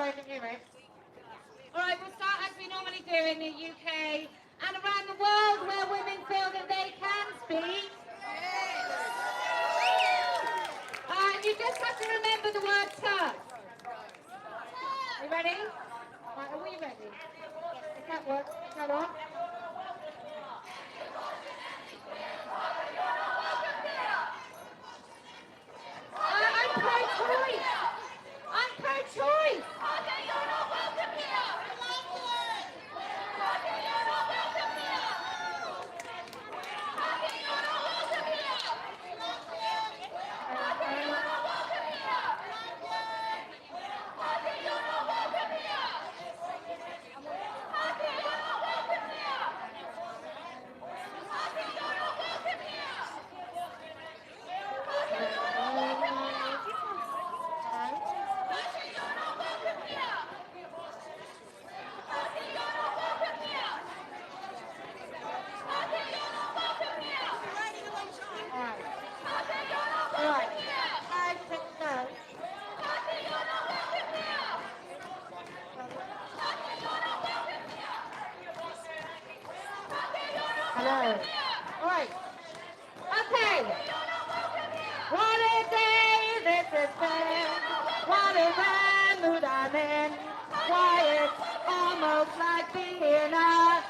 both of you, right? All right, we'll start as we normally do in the UK and around the world where women feel that they can speak. You just have to remember the word TERF. You ready? Right, are we ready? Does that work? Is that on? I'm pro-choice. I'm pro-choice. You're not welcome here. Hello. All right. Okay. What a day this has been. What a rare mood I'm in. Why, it's almost like being a...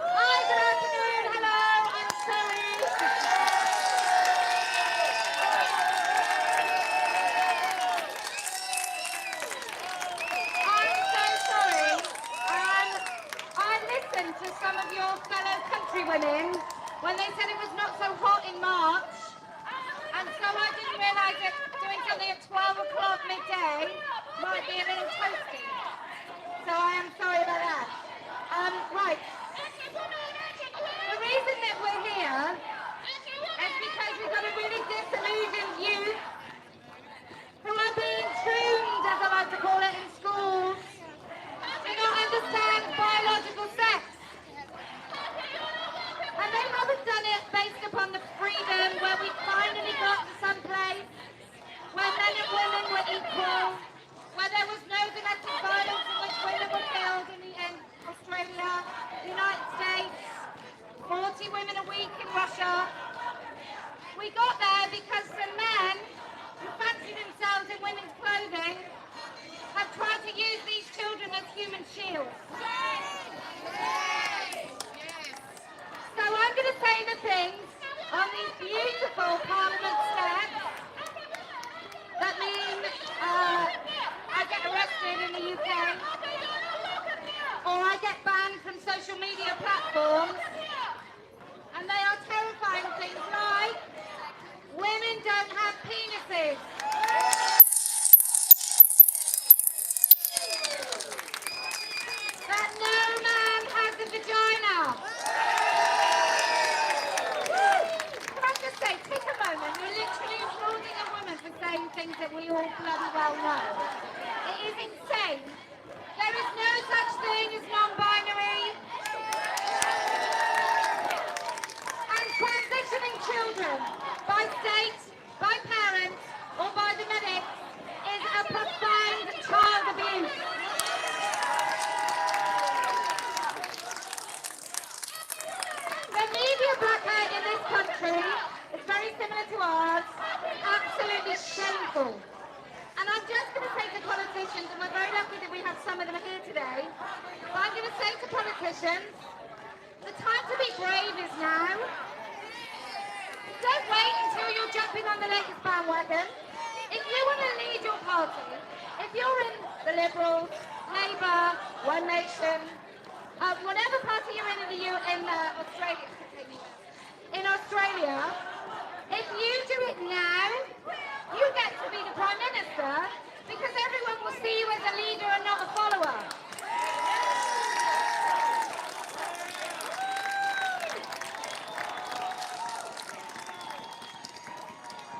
Hi, good afternoon. Hello. I'm sorry. I'm so sorry. I listened to some of your fellow countrywomen when they said it was not so hot in March, and so I didn't realise that doing something at 12 o'clock midday might be a little toasty. So I am sorry about that. Right. The reason that we're here is because we've got a really disillusioned youth who are being tuned, as I like to call it, in schools, do not understand biological sex. And they haven't done it based upon the freedom where we finally got to some place where men and women were equal, where there was no domestic violence in which women were killed in Australia, the United States, 40 women a week in Russia. We got there because some men who fancy themselves in women's clothing have tried to use these children as human shields. So I'm going to say the things on these beautiful Parliament steps that mean I get arrested in the UK, or I get banned from social media platforms, and they are terrifying things like women don't have penises. That no man has a vagina. Can I just say, take a moment, you're literally applauding a woman for saying things that we all bloody well know. It is insane. There is no such thing as non-binary. And transitioning children by state, by parents, or by the medics is a profound child abuse. The media blackout in this country is very similar to ours, absolutely shameful. And I'm just going to say to politicians, and we're very lucky that we have some of them here today, but I'm going to say to politicians, the time to be brave is now. Don't wait until you're jumping on the latest bandwagon. If you want to lead your party, if you're in the Liberals, Labour, One Nation, whatever party you're in Australia, if you do it now, you get to be the Prime Minister because everyone will see you as a leader and not a follower.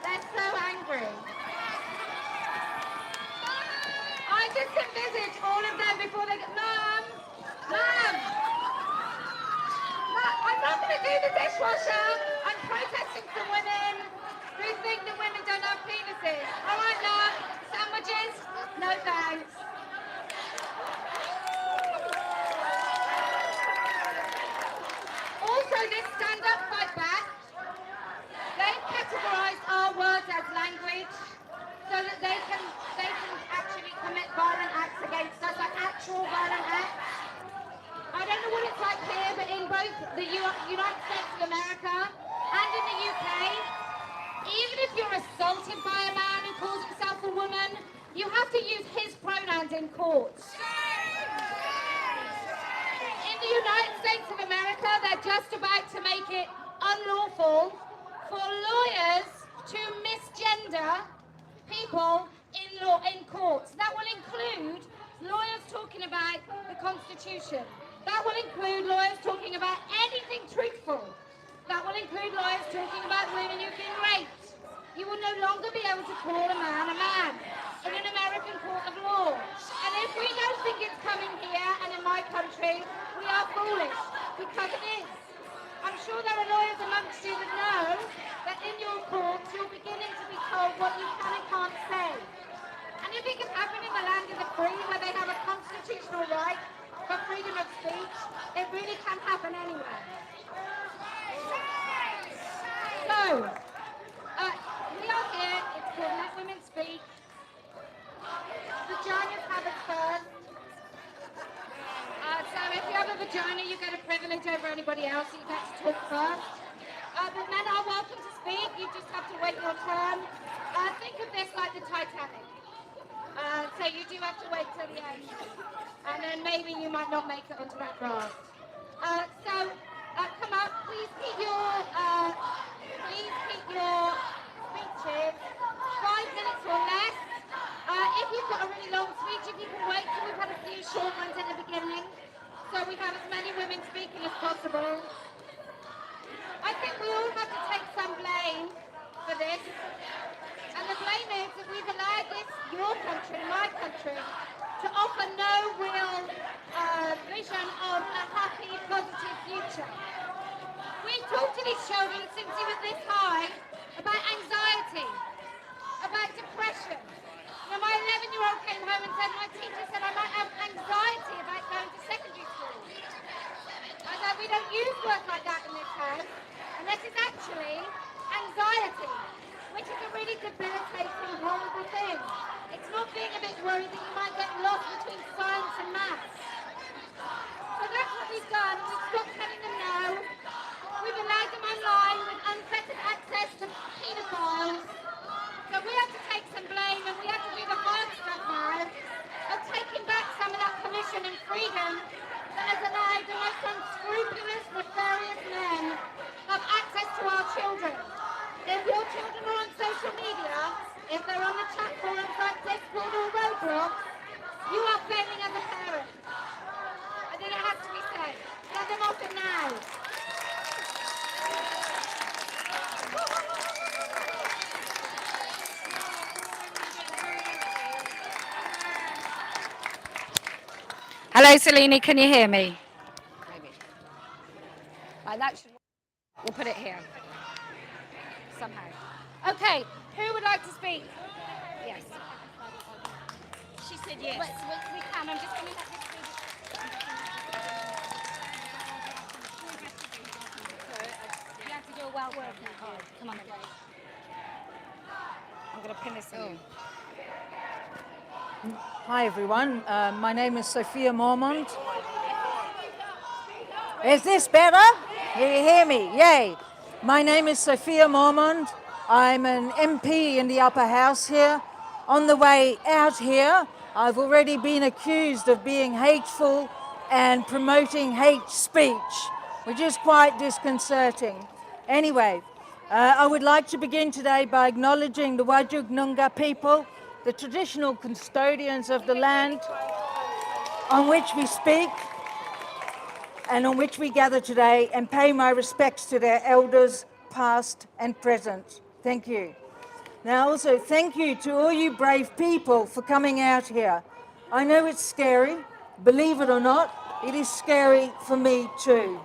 They're so angry. I just envisage all of them before they go, Mum! I'm not going to do the dishwasher. I'm protesting some women who think that women don't have penises. All right, love. Sandwiches? courts. In the United States of America, they're just about to make it unlawful for lawyers to misgender people in courts. That will include lawyers talking about the Constitution. That will include lawyers talking about anything truthful. That will include lawyers talking about women who've been raped. You will no longer be able to call a man in an American court of law. And if we don't think it's coming here and in my country, we are foolish, because it is. I'm sure there are lawyers amongst you that know that in your courts you're beginning to be told what you can and can't say. And if it can happen in the land of the free, where they have a constitutional right for freedom of speech, it really can happen anywhere. So, we are here, it's called Let Women Speak. Vaginas have it first. So if you have a vagina, you get a privilege over anybody else, you get to talk first. But men are welcome to speak, you just have to wait your turn. Think of this like the Titanic. So you do have to wait till the end. And then maybe you might not make it onto that raft. Come up, please keep your speeches 5 minutes or less. If you've got a really long speech, if you can wait till we've had a few short ones at the beginning, so we have as many women speaking as possible. I think we all have to take some blame for this. And the blame is that we've allowed this, your country, my country, to offer no real vision of a happy, positive future. We've talked to these children since he was this high about anxiety, about depression. You know, my 11-year-old came home and said, my teacher said I might have anxiety about going to secondary school. I said, we don't use words like that in this house, and this is actually anxiety, which is a really debilitating, horrible thing. It's not being a bit worried that you might get lost between science and maths. So that's what we've done. We've stopped telling them no. We've allowed them online with unfettered access to paedophiles. So we have to take some blame, and we have to do the hard stuff now of taking back some of that permission and freedom that has allowed the most unscrupulous, nefarious men have access to our children. If your children are on social media, if they're on the chat forums like Discord or Roblox, you are failing as a parent. I think it has to be said. Get them off it now. Hello, Selene, can you hear me? Maybe. Right, that should. We'll put it here. Somehow. Okay, who would like to speak? Yes. She said yes. We can. I'm just going to let this you have to do a well-working card. Come on, guys. I'm going to pin this in. Hi everyone, my name is Sophia Mormont. Is this better? Can you hear me? Yay! My name is Sophia Mormont. I'm an MP in the upper house here. On the way out here, I've already been accused of being hateful and promoting hate speech, which is quite disconcerting. Anyway, I would like to begin today by acknowledging the Whadjuk Noongar people, the traditional custodians of the land on which we speak and on which we gather today, and pay my respects to their elders, past and present. Thank you. Now also thank you to all you brave people for coming out here. I know it's scary, believe it or not, it is scary for me too.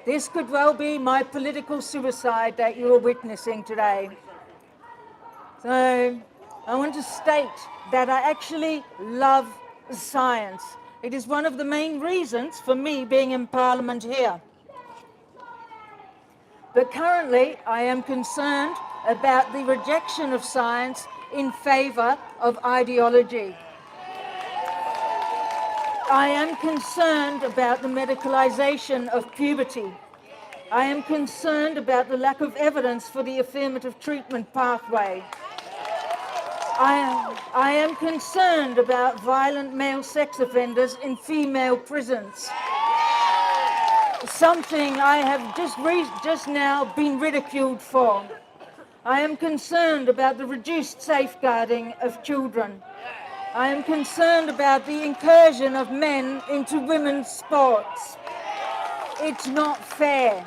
This could well be my political suicide that you are witnessing today. So, I want to state that I actually love science. It is one of the main reasons for me being in Parliament here. But currently, I am concerned about the rejection of science in favour of ideology. I am concerned about the medicalisation of puberty. I am concerned about the lack of evidence for the affirmative treatment pathway. I am concerned about violent male sex offenders in female prisons. Something I have just now been ridiculed for. I am concerned about the reduced safeguarding of children. I am concerned about the incursion of men into women's sports. It's not fair.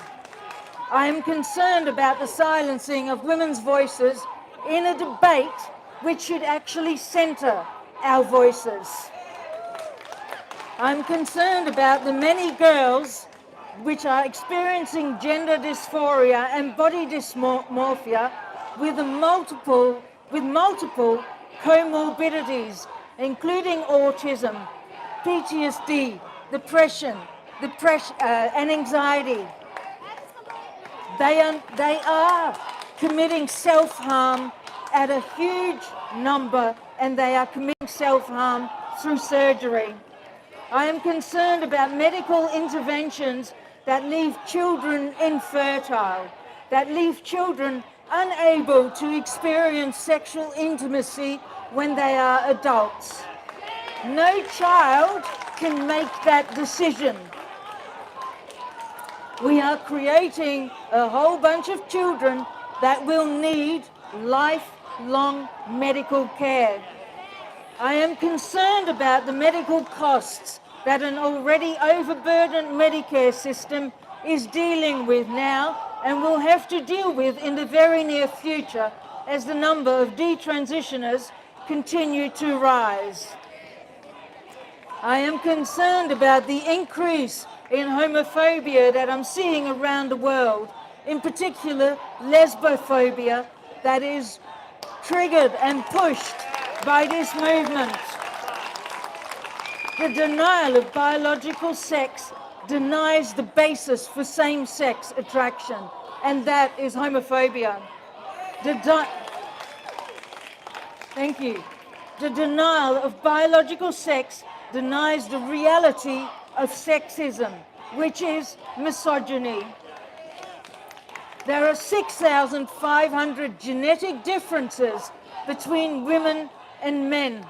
I am concerned about the silencing of women's voices in a debate which should actually centre our voices. I'm concerned about the many girls which are experiencing gender dysphoria and body dysmorphia with multiple comorbidities, including autism, PTSD, depression, and anxiety. They are committing self-harm at a huge number, and they are committing self-harm through surgery. I am concerned about medical interventions that leave children infertile, that leave children unable to experience sexual intimacy when they are adults. No child can make that decision. We are creating a whole bunch of children that will need lifelong medical care. I am concerned about the medical costs that an already overburdened Medicare system is dealing with now and will have to deal with in the very near future as the number of detransitioners continue to rise. I am concerned about the increase in homophobia that I'm seeing around the world, in particular lesbophobia, that is triggered and pushed by this movement. The denial of biological sex denies the basis for same-sex attraction, and that is homophobia. Thank you. The denial of biological sex denies the reality of sexism, which is misogyny. There are 6,500 genetic differences between women and men.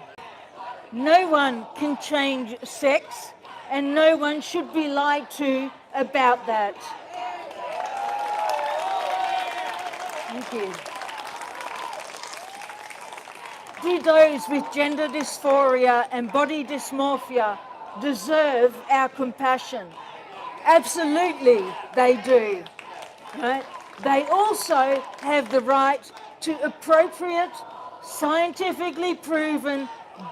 No one can change sex, and no one should be lied to about that. Thank you. Do those with gender dysphoria and body dysmorphia deserve our compassion? Absolutely, they do. Right? They also have the right to appropriate, scientifically proven,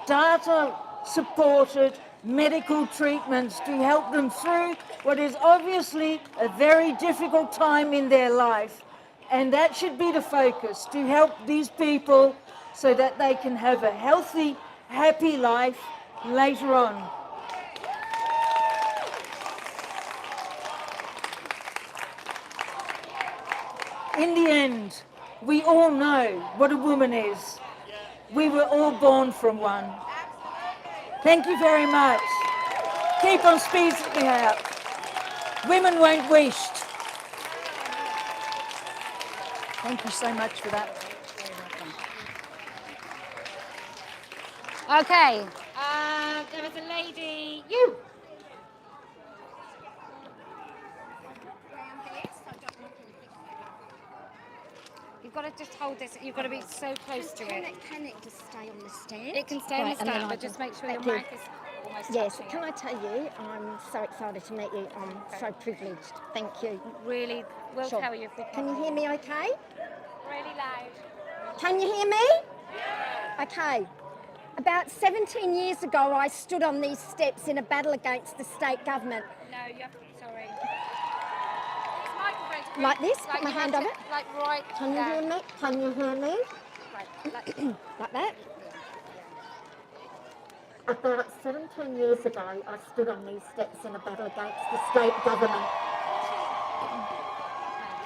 data-supported medical treatments to help them through what is obviously a very difficult time in their life. And that should be the focus, to help these people so that they can have a healthy, happy life later on. In the end, we all know what a woman is. We were all born from one. Thank you very much. Keep on speaking out. Women won't wished. Thank you so much for that. Okay, there was a lady, you. You've got to just hold this, you've got to be so close to it. Can it just stay on the stand? It can stay on the stand, but just make sure your mic is almost Yes, touching can it. I tell you, I'm so excited to meet you. I'm so privileged. Thank you. Really, we'll Sure. tell you if we Can you hear me okay? Really loud. Can you hear me? Yeah. Okay. About 17 years ago, I stood on these steps in a battle against the state government. No, you have to, sorry. These microphones. Like this? Like Put my you hand have on to, it. Like right Can you down. hear me? Can you hear me? Right, like, Like that? About 17 years ago, I stood on these steps in a battle against the state government.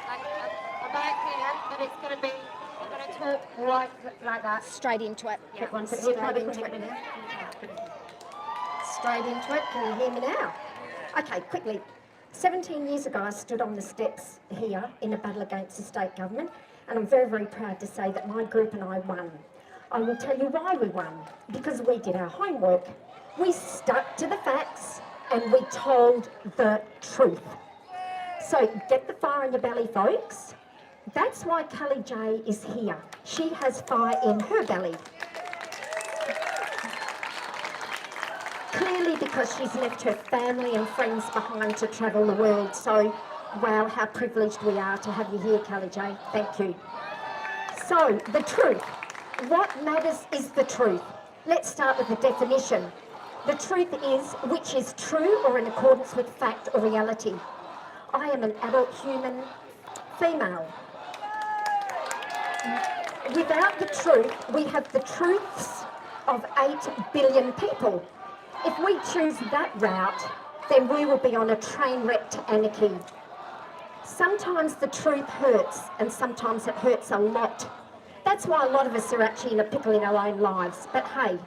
I'm back here, but it's going to be, I'm going to talk right like that. Straight into it. Yeah. Straight into it. Straight into it. Can you hear me now? Okay, quickly. 17 years ago, I stood on the steps here in a battle against the state government, and I'm very, very proud to say that my group and I won. I will tell you why we won. Because we did our homework. We stuck to the facts and we told the truth. So get the fire in your belly, folks. That's why Kellie-Jay is here. She has fire in her belly. Clearly because she's left her family and friends behind to travel the world. So, wow, how privileged we are to have you here, Kellie-Jay. Thank you. So, the truth. What matters is the truth. Let's start with the definition. The truth is which is true or in accordance with fact or reality. I am an adult human female. Without the truth, we have the truths of 8 billion people. If we choose that route, then we will be on a train wreck to anarchy. Sometimes the truth hurts, and sometimes it hurts a lot. That's why a lot of us are actually in a pickle in our own lives. But hey,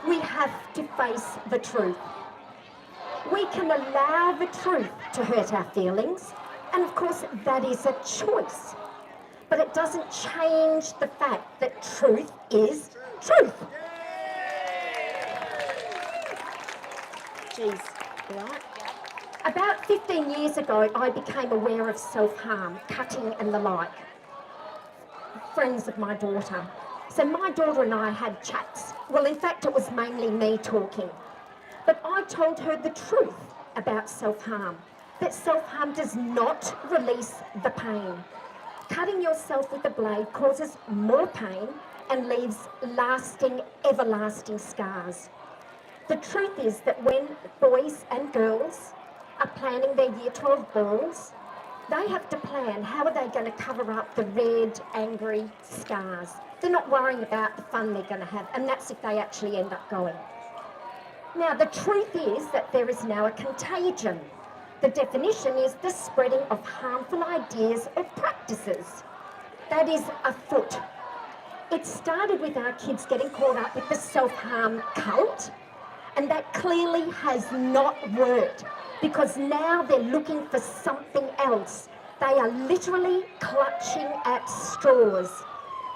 we have to face the truth. We can allow the truth to hurt our feelings, and of course that is a choice. But it doesn't change the fact that truth is truth. Jeez, right? About 15 years ago, I became aware of self-harm, cutting and the like. Friends of my daughter. So my daughter and I had chats. Well, in fact, it was mainly me talking. But I told her the truth about self-harm, that self-harm does not release the pain. Cutting yourself with a blade causes more pain and leaves lasting, everlasting scars. The truth is that when boys and girls are planning their Year 12 balls, they have to plan how are they going to cover up the red, angry scars. They're not worrying about the fun they're going to have, and that's if they actually end up going. Now, the truth is that there is now a contagion. The definition is the spreading of harmful ideas or practices. That is afoot. It started with our kids getting caught up with the self-harm cult, and that clearly has not worked because now they're looking for something else. They are literally clutching at straws.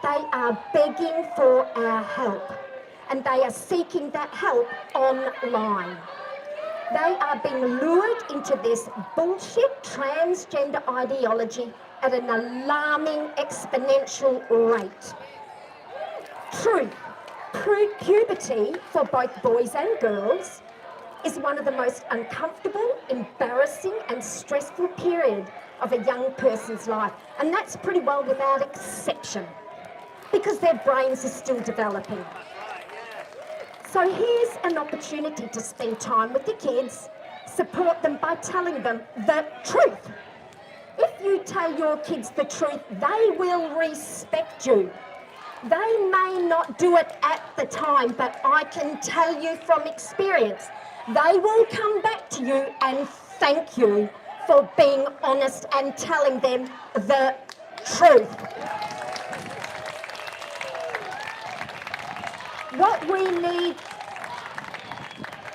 They are begging for our help, and they are seeking that help online. They are being lured into this bullshit transgender ideology at an alarming exponential rate. Truth. Puberty for both boys and girls is one of the most uncomfortable, embarrassing and stressful period of a young person's life. And that's pretty well without exception because their brains are still developing. So here's an opportunity to spend time with your kids, support them by telling them the truth. If you tell your kids the truth, they will respect you. They may not do it at the time, but I can tell you from experience, they will come back to you and thank you for being honest and telling them the truth. What we need,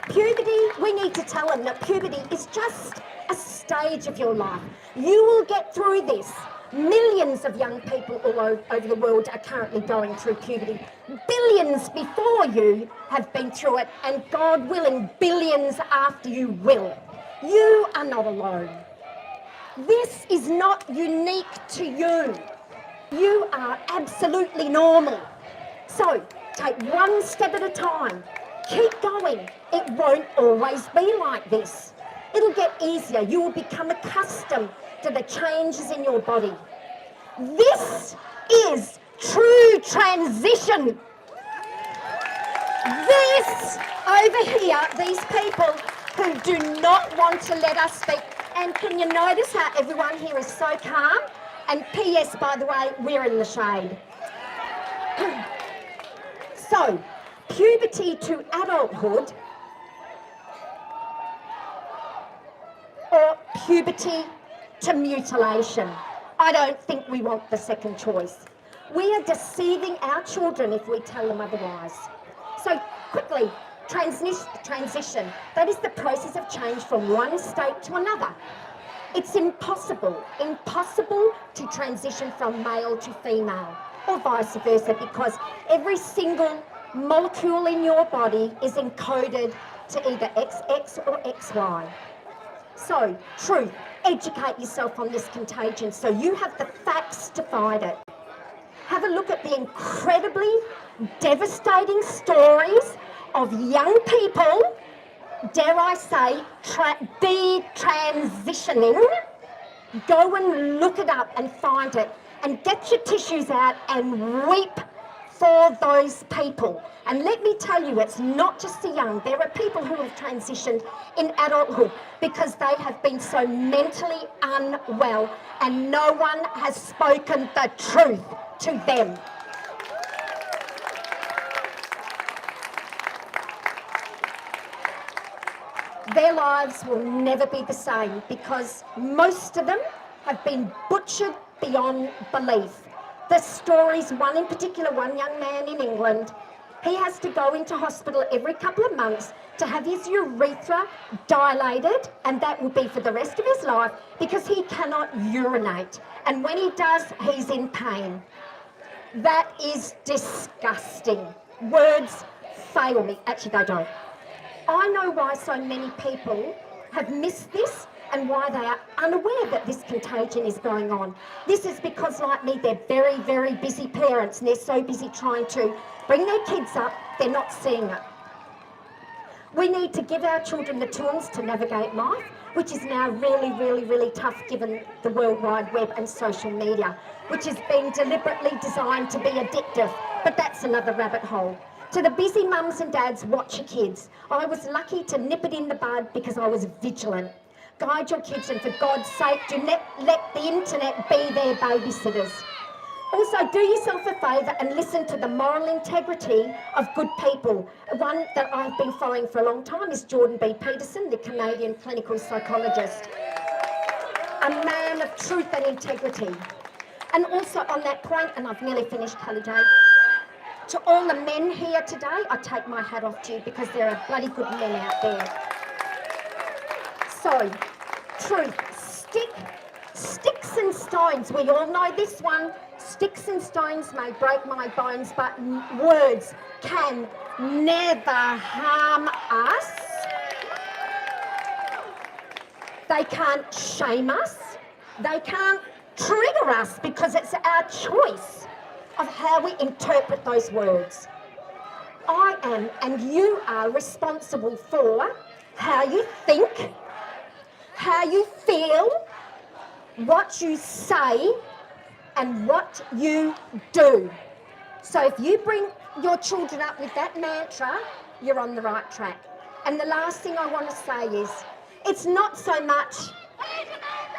puberty, we need to tell them that puberty is just a stage of your life. You will get through this. Millions of young people all over the world are currently going through puberty. Billions before you have been through it, and God willing, billions after you will. You are not alone. This is not unique to you. You are absolutely normal. So, take one step at a time. Keep going. It won't always be like this. It'll get easier. You will become accustomed to the changes in your body. This is true transition. This over here, these people who do not want to let us speak. And can you notice how everyone here is so calm? And P.S., by the way, we're in the shade. So, puberty to adulthood or puberty to mutilation. I don't think we want the second choice. We are deceiving our children if we tell them otherwise. So quickly, transition. That is the process of change from one state to another. It's impossible to transition from male to female. or vice versa, because every single molecule in your body is encoded to either XX or XY. So, truth, educate yourself on this contagion so you have the facts to fight it. Have a look at the incredibly devastating stories of young people, dare I say, detransitioning. Go and look it up and find it, and get your tissues out and weep for those people. And let me tell you, it's not just the young. There are people who have transitioned in adulthood because they have been so mentally unwell and no one has spoken the truth to them. Their lives will never be the same because most of them have been butchered beyond belief. The stories, one in particular, one young man in England, he has to go into hospital every couple of months to have his urethra dilated, and that will be for the rest of his life because he cannot urinate. And when he does, he's in pain. That is disgusting. Words fail me. Actually, they don't. I know why so many people have missed this and why they are unaware that this contagion is going on. This is because, like me, they're very, very busy parents and they're so busy trying to bring their kids up, they're not seeing it. We need to give our children the tools to navigate life, which is now really, really, really tough given the World Wide Web and social media, which has been deliberately designed to be addictive, but that's another rabbit hole. To the busy mums and dads, watch your kids. I was lucky to nip it in the bud because I was vigilant. Guide your kids, and for God's sake, do not let the internet be their babysitters. Also, do yourself a favour and listen to the moral integrity of good people. One that I've been following for a long time is Jordan B. Peterson, the Canadian clinical psychologist. A man of truth and integrity. And also on that point, and I've nearly finished, Kellie-Jay, to all the men here today, I take my hat off to you because there are bloody good men out there. So, truth, sticks and stones, we all know this one. Sticks and stones may break my bones, but words can never harm us. They can't shame us. They can't trigger us because it's our choice of how we interpret those words. I am and you are responsible for how you think, how you feel, what you say, and what you do. So if you bring your children up with that mantra, you're on the right track. And the last thing I want to say is, it's not so much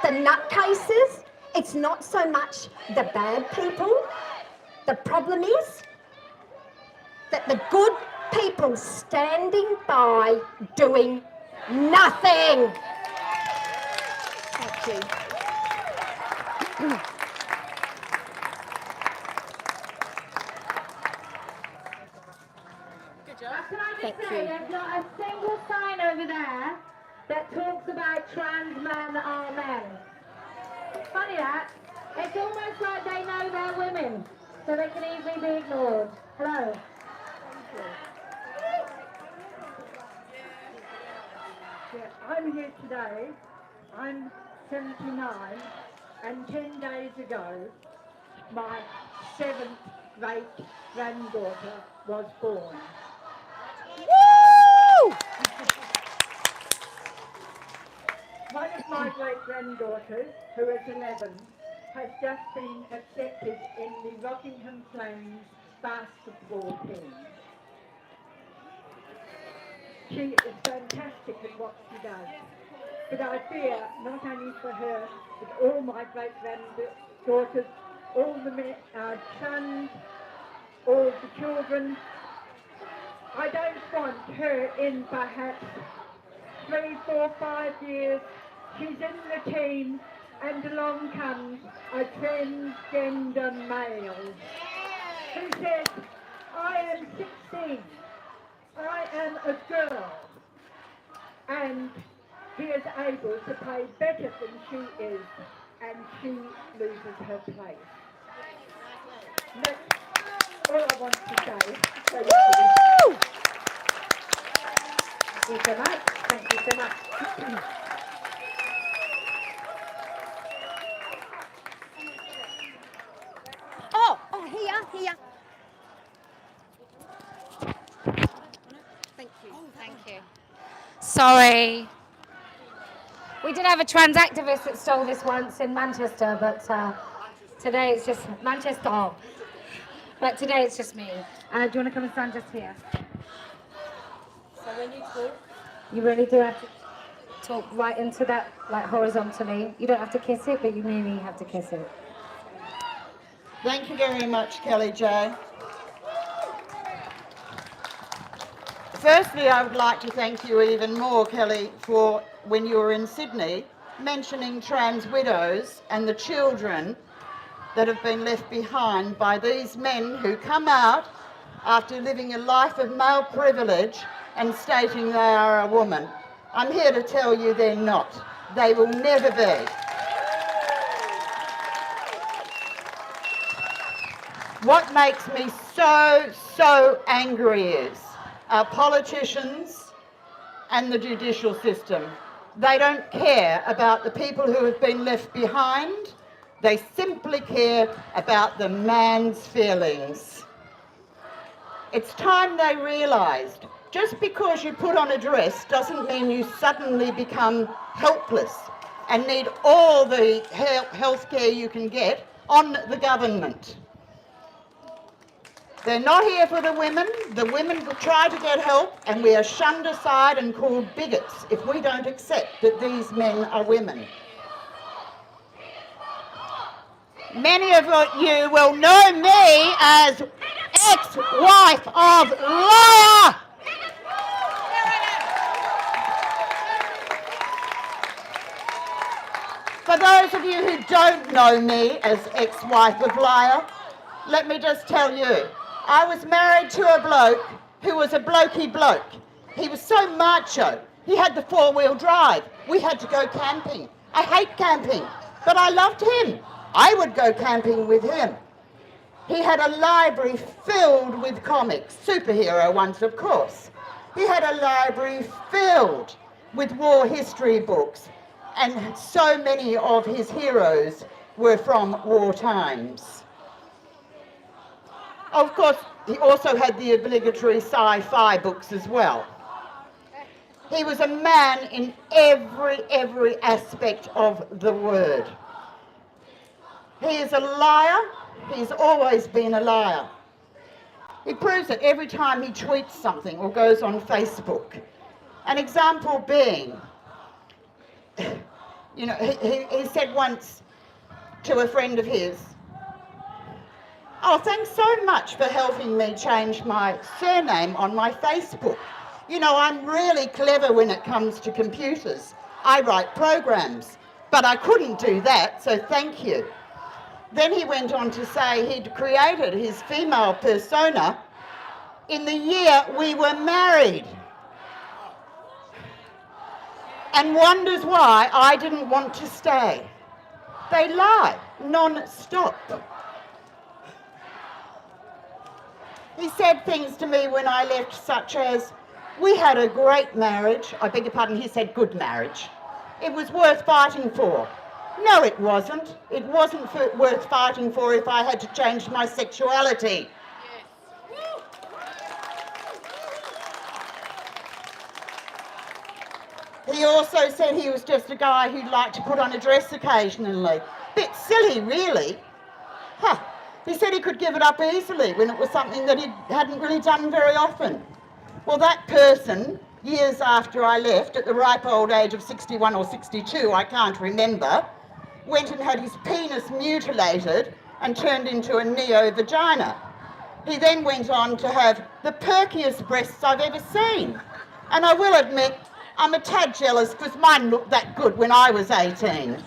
the nutcases, it's not so much the bad people. The problem is that the good people standing by doing nothing. Thank you. Can I just say, there's not a single sign over there that talks about trans men are men. Funny that. It's almost like they know they're women, so they can easily be ignored. Hello. Yeah, I'm here today. I'm 79, and 10 days ago, my 7th great granddaughter was born. Woo! One of my great granddaughters, who is 11, has just been accepted in the Rockingham Flames basketball team. She is fantastic at what she does. But I fear, not only for her, but all my great-granddaughters, all the sons, all the children. I don't want her in perhaps 3, 4, 5 years. She's in the team, and along comes a transgender male who says, I am 16. I am a girl, and he is able to play better than she is, and she loses her place. That's all I want to say. So, thank you so much. Thank you so much. Here. Thank you. Sorry. We did have a trans activist that stole this once in Manchester, but today it's just Manchester. But today it's just me. Do you want to come and stand just here? So when you talk, you really do have to talk right into that, like horizontally. You don't have to kiss it, but you really have to kiss it. Thank you very much, Kellie-Jay. Firstly, I would like to thank you even more, Kelly, for when you were in Sydney, mentioning trans widows and the children that have been left behind by these men who come out after living a life of male privilege and stating they are a woman. I'm here to tell you they're not. They will never be. What makes me so angry is our politicians and the judicial system. They don't care about the people who have been left behind. They simply care about the man's feelings. It's time they realised just because you put on a dress doesn't mean you suddenly become helpless and need all the health care you can get on the government. They're not here for the women. The women will try to get help, and we are shunned aside and called bigots if we don't accept that these men are women. Many of you will know me as ex-wife of Liar. For those of you who don't know me as ex-wife of Liar, let me just tell you, I was married to a bloke who was a blokey bloke. He was so macho. He had the four-wheel drive. We had to go camping. I hate camping, but I loved him. I would go camping with him. He had a library filled with comics, superhero ones, of course. He had a library filled with war history books, and so many of his heroes were from war times. Of course, he also had the obligatory sci-fi books as well. He was a man in every aspect of the word. He is a liar. He's always been a liar. He proves it every time he tweets something or goes on Facebook. An example being, he said once to a friend of his, "Oh, thanks so much for helping me change my surname on my Facebook. You know, I'm really clever when it comes to computers. I write programs, but I couldn't do that, so thank you." Then he went on to say he'd created his female persona in the year we were married, and wonders why I didn't want to stay. They lie non-stop. He said things to me when I left such as, "We had a great marriage." I beg your pardon, he said good marriage. "It was worth fighting for." No, it wasn't. It wasn't worth fighting for if I had to change my sexuality. He also said he was just a guy who'd like to put on a dress occasionally. Bit silly, really. He said he could give it up easily when it was something that he hadn't really done very often. Well, that person, years after I left, at the ripe old age of 61 or 62, I can't remember, went and had his penis mutilated and turned into a neo-vagina. He then went on to have the perkiest breasts I've ever seen. And I will admit, I'm a tad jealous because mine looked that good when I was 18.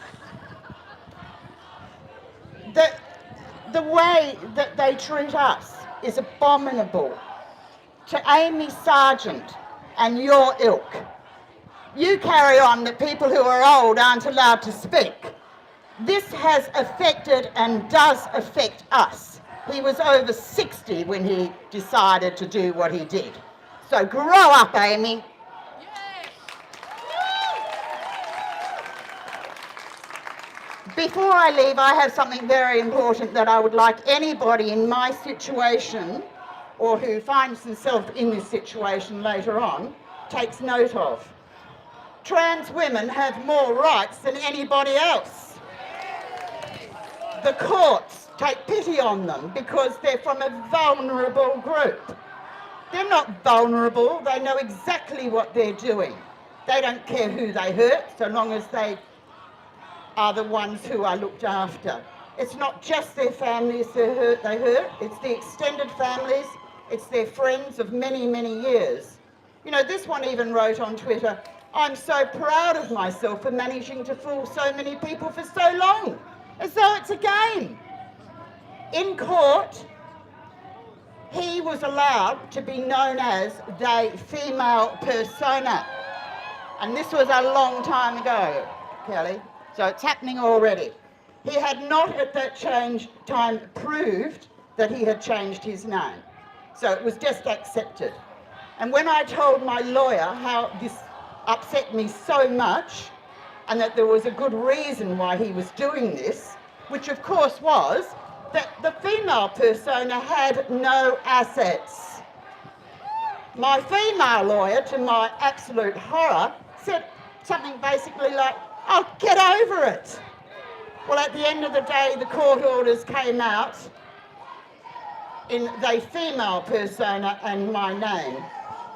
The way that they treat us is abominable. To Amy Sargent and your ilk, you carry on that people who are old aren't allowed to speak. This has affected and does affect us. He was over 60 when he decided to do what he did. So grow up, Amy. Before I leave, I have something very important that I would like anybody in my situation or who finds themselves in this situation later on takes note of. Trans women have more rights than anybody else. The courts take pity on them because they're from a vulnerable group. They're not vulnerable, they know exactly what they're doing. They don't care who they hurt, so long as they are the ones who are looked after. It's not just their families they hurt, it's the extended families, it's their friends of many, many years. You know, this one even wrote on Twitter, "I'm so proud of myself for managing to fool so many people for so long," as though it's a game. In court, he was allowed to be known as the female persona. And this was a long time ago, Kelly, so it's happening already. He had not at that time proved that he had changed his name. So it was just accepted. And when I told my lawyer how this upset me so much and that there was a good reason why he was doing this, which of course was that the female persona had no assets. My female lawyer, to my absolute horror, said something basically like, "Oh, get over it." Well, at the end of the day, the court orders came out in the female persona and my name.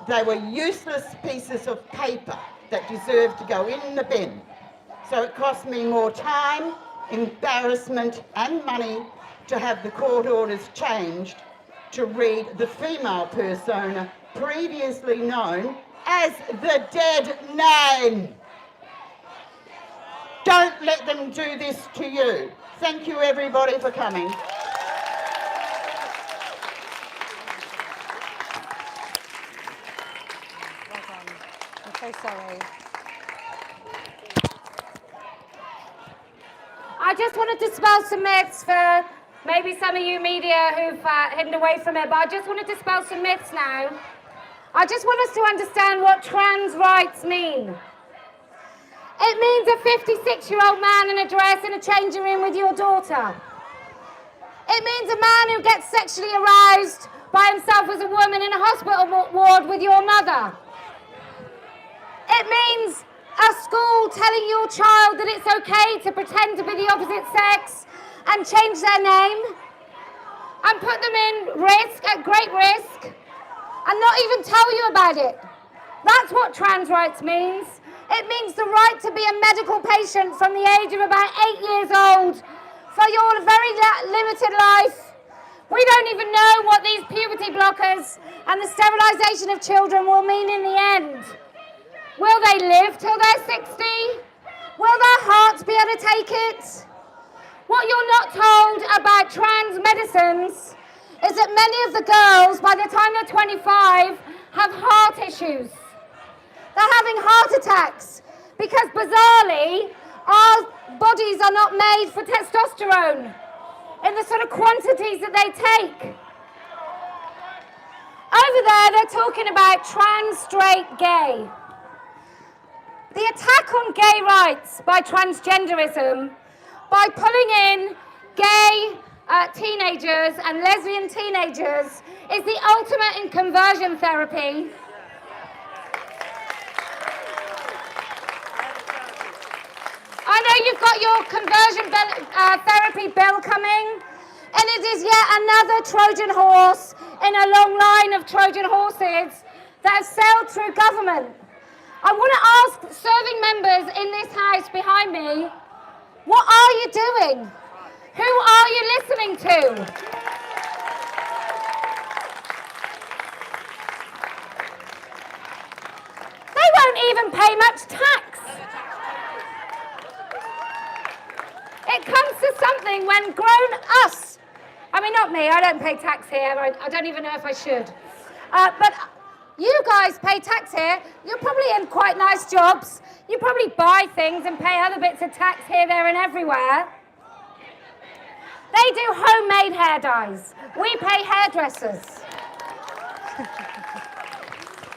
They were useless pieces of paper that deserved to go in the bin. So it cost me more time, embarrassment and money to have the court orders changed to read the female persona previously known as the dead name. Don't let them do this to you. Thank you everybody for coming. I'm so sorry. I just want to dispel some myths for maybe some of you media who've hidden away from it, but I just want to dispel some myths now. I just want us to understand what trans rights mean. It means a 56-year-old man in a dress in a changing room with your daughter. It means a man who gets sexually aroused by himself as a woman in a hospital ward with your mother. It means a school telling your child that it's okay to pretend to be the opposite sex and change their name and put them in risk, at great risk, and not even tell you about it. That's what trans rights means. It means the right to be a medical patient from the age of about 8 years old for your very limited life. We don't even know what these puberty blockers and the sterilisation of children will mean in the end. Will they live till they're 60? Will their hearts be able to take it? What you're not told about trans medicines is that many of the girls, by the time they're 25, have heart issues. They're having heart attacks because, bizarrely, our bodies are not made for testosterone in the sort of quantities that they take. Over there, they're talking about trans, straight, gay. The attack on gay rights by transgenderism, by pulling in gay teenagers and lesbian teenagers, is the ultimate in conversion therapy. I know you've got your conversion therapy bill coming, and it is yet another Trojan horse in a long line of Trojan horses that have sailed through government. I want to ask serving members in this house behind me, what are you doing? Who are you listening to? They won't even pay much tax. It comes to something when grown-ups, I mean, not me, I don't pay tax here, I don't even know if I should. But you guys pay tax here, you're probably in quite nice jobs, you probably buy things and pay other bits of tax here, there and everywhere. They do homemade hair dyes. We pay hairdressers.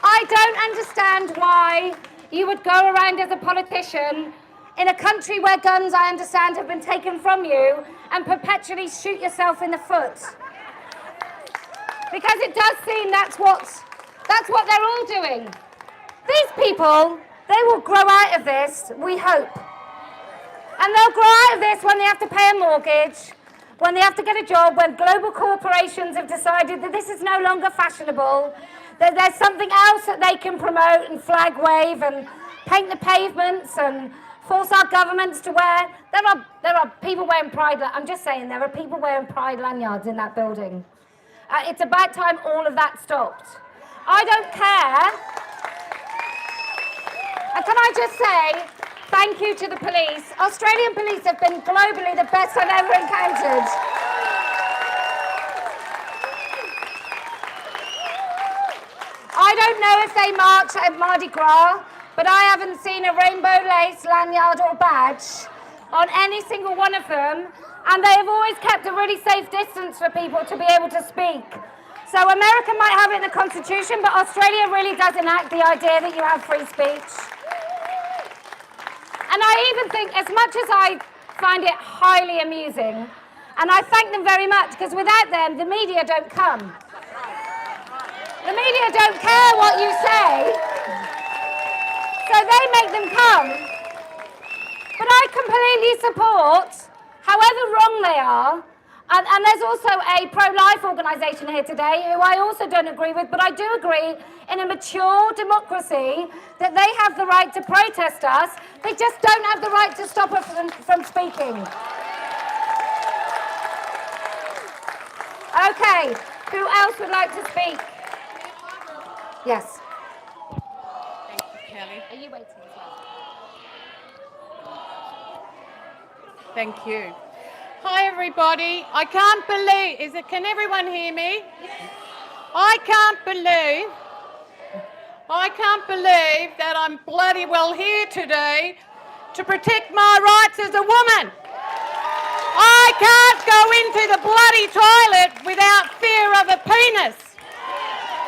I don't understand why you would go around as a politician in a country where guns, I understand, have been taken from you and perpetually shoot yourself in the foot. Because it does seem that's what they're all doing. These people, they will grow out of this, we hope. And they'll grow out of this when they have to pay a mortgage, when they have to get a job, when global corporations have decided that this is no longer fashionable, that there's something else that they can promote and flag wave and paint the pavements and force our governments to wear. There are people wearing pride, I'm just saying, there are people wearing pride lanyards in that building. It's about time all of that stopped. I don't care. And can I just say, thank you to the police. Australian police have been globally the best I've ever encountered. I don't know if they march at Mardi Gras, but I haven't seen a rainbow lace lanyard or badge on any single one of them, and they have always kept a really safe distance for people to be able to speak. So America might have it in the Constitution, but Australia really does enact the idea that you have free speech. And I even think, as much as I find it highly amusing, and I thank them very much, because without them, the media don't come. The media don't care what you say, so they make them come. But I completely support, however wrong they are, and there's also a pro-life organisation here today who I also don't agree with, but I do agree in a mature democracy that they have the right to protest us. They just don't have the right to stop us from speaking. Okay, who else would like to speak? Yes. Thank you, Kelly. Are you waiting as well? Thank you. Hi, everybody. I can't believe, can everyone hear me? I can't believe that I'm bloody well here today to protect my rights as a woman. I can't go into the bloody toilet without fear of a penis.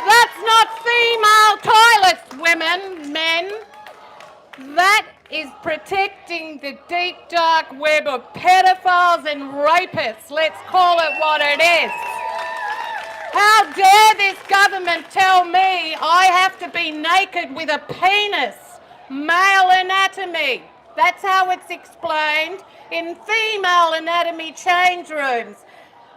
That's not female toilets, women, men. That is protecting the deep, dark web of pedophiles and rapists. Let's call it what it is. How dare this government tell me I have to be naked with a penis? Male anatomy. That's how it's explained in female anatomy change rooms.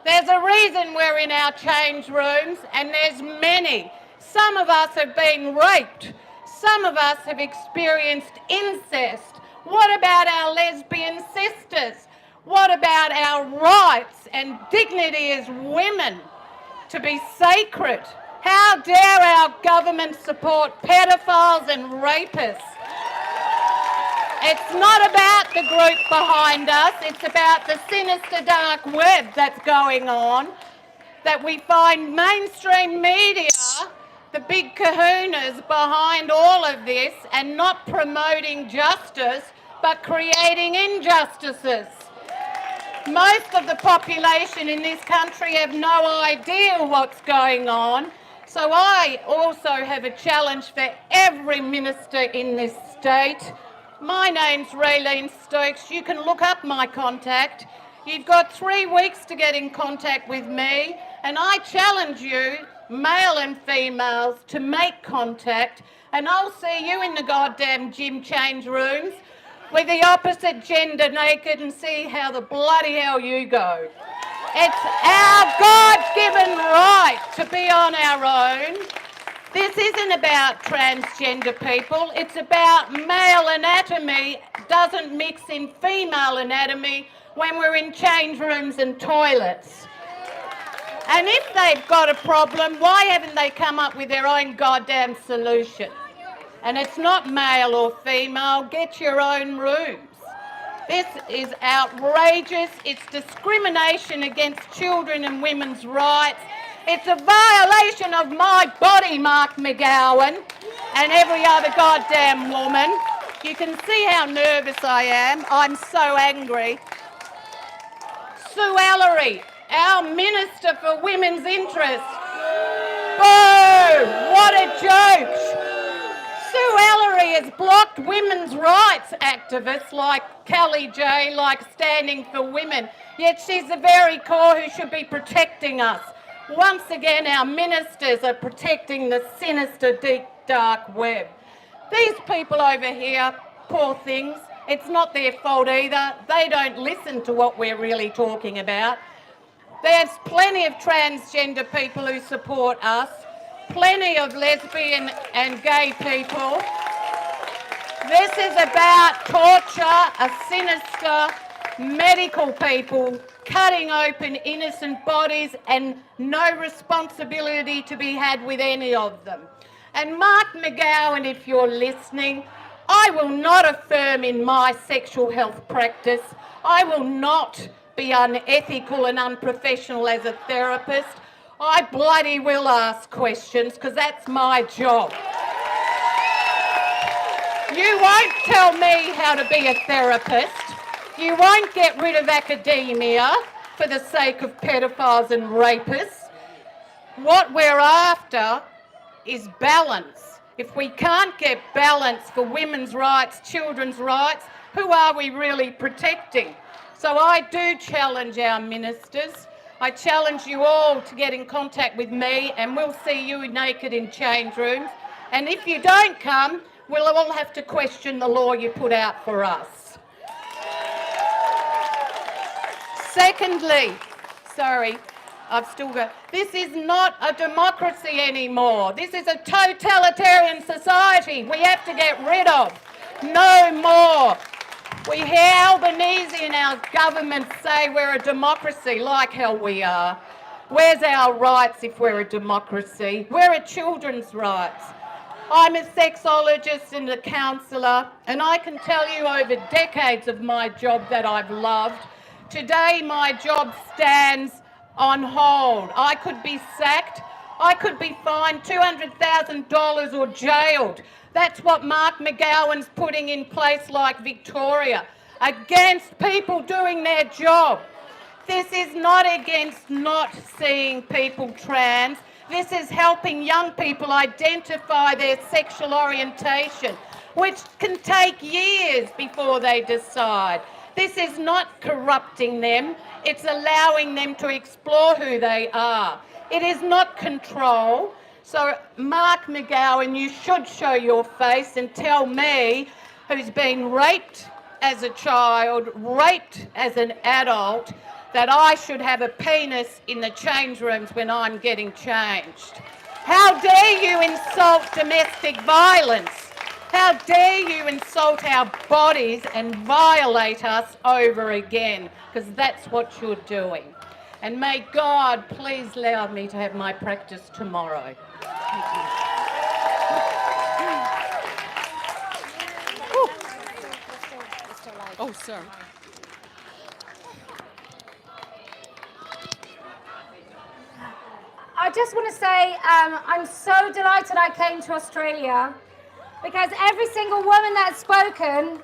There's a reason we're in our change rooms, and there's many. Some of us have been raped. Some of us have experienced incest. What about our lesbian sisters? What about our rights and dignity as women to be sacred? How dare our government support pedophiles and rapists? It's not about the group behind us, it's about the sinister dark web that's going on, that we find mainstream media, the big kahunas behind all of this, and not promoting justice, but creating injustices. Most of the population in this country have no idea what's going on, so I also have a challenge for every minister in this state. My name's Raylene Stokes. You can look up my contact. You've got 3 weeks to get in contact with me, and I challenge you, male and females, to make contact, and I'll see you in the goddamn gym change rooms with the opposite gender naked and see how the bloody hell you go. It's our God-given right to be on our own. This isn't about transgender people, it's about male anatomy doesn't mix in female anatomy when we're in change rooms and toilets. And if they've got a problem, why haven't they come up with their own goddamn solution? And it's not male or female, get your own rooms. This is outrageous, it's discrimination against children and women's rights. It's a violation of my body, Mark McGowan, and every other goddamn woman. You can see how nervous I am. I'm so angry. Sue Ellery, our Minister for Women's Interests. Boo! What a joke! Sue Ellery has blocked women's rights activists like Kellie-Jay, like Standing for Women, yet she's the very core who should be protecting us. Once again, our ministers are protecting the sinister, deep, dark web. These people over here, poor things, it's not their fault either. They don't listen to what we're really talking about. There's plenty of transgender people who support us, plenty of lesbian and gay people. This is about torture, a sinister medical people cutting open innocent bodies and no responsibility to be had with any of them. And Mark McGowan, if you're listening, I will not affirm in my sexual health practice. I will not be unethical and unprofessional as a therapist. I bloody will ask questions because that's my job. You won't tell me how to be a therapist. You won't get rid of academia for the sake of pedophiles and rapists. What we're after is balance. If we can't get balance for women's rights, children's rights, who are we really protecting? So I do challenge our ministers. I challenge you all to get in contact with me and we'll see you naked in change rooms. And if you don't come, we'll all have to question the law you put out for us. Secondly, I've still got... This is not a democracy anymore. This is a totalitarian society we have to get rid of. No more. We hear Albanese in our government say we're a democracy, like hell we are. Where's our rights if we're a democracy? Where are children's rights? I'm a sexologist and a counsellor, and I can tell you over decades of my job that I've loved. Today my job stands on hold. I could be sacked, I could be fined $200,000 or jailed. That's what Mark McGowan's putting in place like Victoria, against people doing their job. This is not against not seeing people trans. This is helping young people identify their sexual orientation, which can take years before they decide. This is not corrupting them, it's allowing them to explore who they are. It is not control. So, Mark McGowan, you should show your face and tell me, who's been raped as a child, raped as an adult, that I should have a penis in the change rooms when I'm getting changed. How dare you insult domestic violence? How dare you insult our bodies and violate us over again? Because that's what you're doing. And may God please allow me to have my practice tomorrow. Thank you. Oh, sorry. I just want to say I'm so delighted I came to Australia, because every single woman that's spoken,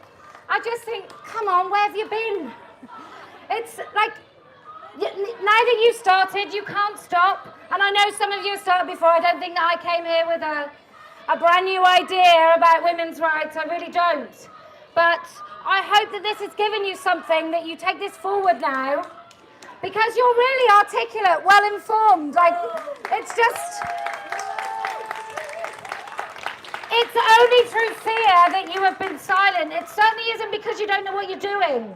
I just think, come on, where have you been? It's like, now that you started, you can't stop. And I know some of you started before. I don't think that I came here with a brand new idea about women's rights. I really don't. But I hope that this has given you something, that you take this forward now, because you're really articulate, well-informed. Like, it's just... It's only through fear that you have been silent. It certainly isn't because you don't know what you're doing.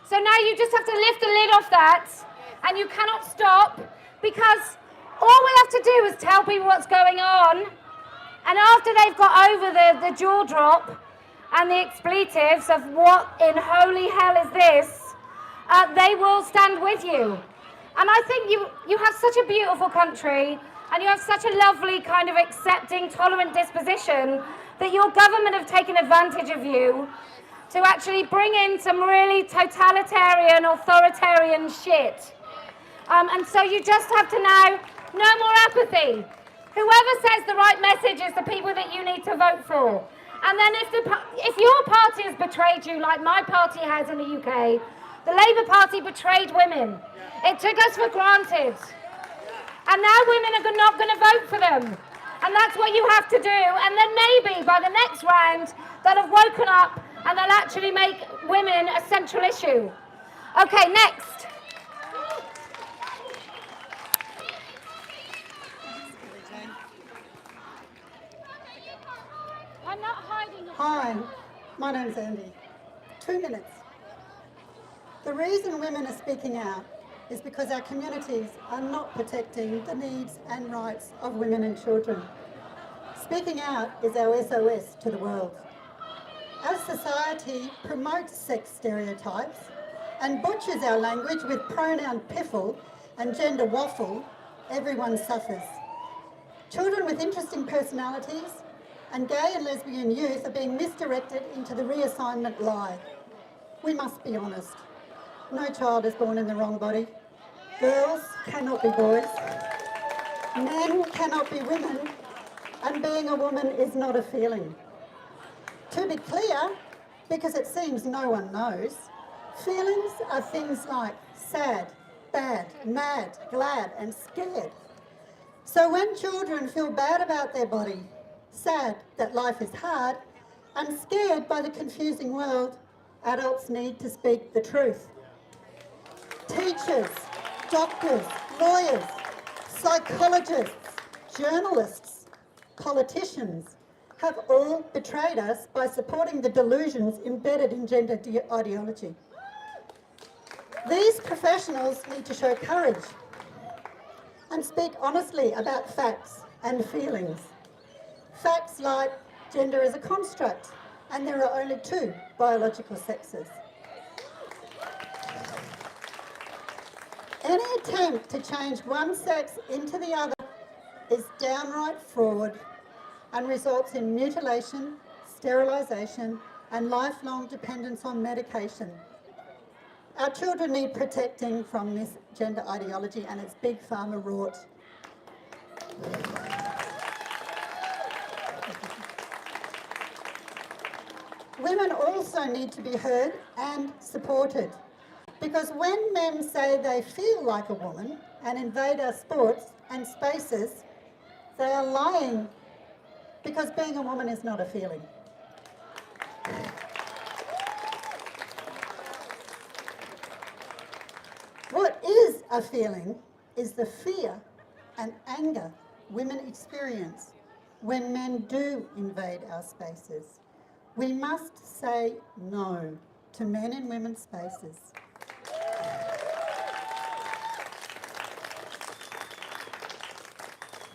So now you just have to lift the lid off that, and you cannot stop, because all we have to do is tell people what's going on, and after they've got over the jaw drop and the expletives of what in holy hell is this, they will stand with you. And I think you have such a beautiful country, and you have such a lovely kind of accepting, tolerant disposition, that your government have taken advantage of you to actually bring in some really totalitarian, authoritarian shit. And so you just have to now, no more apathy. Whoever says the right message is the people that you need to vote for. And then if your party has betrayed you, like my party has in the UK, The Labour Party betrayed women. It took us for granted. And now women are not going to vote for them. And that's what you have to do. And then maybe by the next round, they'll have woken up and they'll actually make women a central issue. Okay, next. I'm not hiding. Hi, my name's Andy. 2 minutes. The reason women are speaking out is because our communities are not protecting the needs and rights of women and children. Speaking out is our SOS to the world. As society promotes sex stereotypes and butchers our language with pronoun piffle and gender waffle, everyone suffers. Children with interesting personalities and gay and lesbian youth are being misdirected into the reassignment lie. We must be honest. No child is born in the wrong body. Girls cannot be boys. Men cannot be women. And being a woman is not a feeling. To be clear, because it seems no one knows, feelings are things like sad, bad, mad, glad, and scared. So when children feel bad about their body, sad that life is hard, and scared by the confusing world, adults need to speak the truth. Teachers, doctors, lawyers, psychologists, journalists, politicians have all betrayed us by supporting the delusions embedded in gender ideology. These professionals need to show courage and speak honestly about facts and feelings. Facts like gender is a construct and there are only 2 biological sexes. Any attempt to change one sex into the other is downright fraud and results in mutilation, sterilisation and lifelong dependence on medication. Our children need protecting from this gender ideology and its big pharma rot. Women also need to be heard and supported, because when men say they feel like a woman and invade our sports and spaces, they are lying, because being a woman is not a feeling. What is a feeling is the fear and anger women experience when men do invade our spaces. We must say no to men in women's spaces.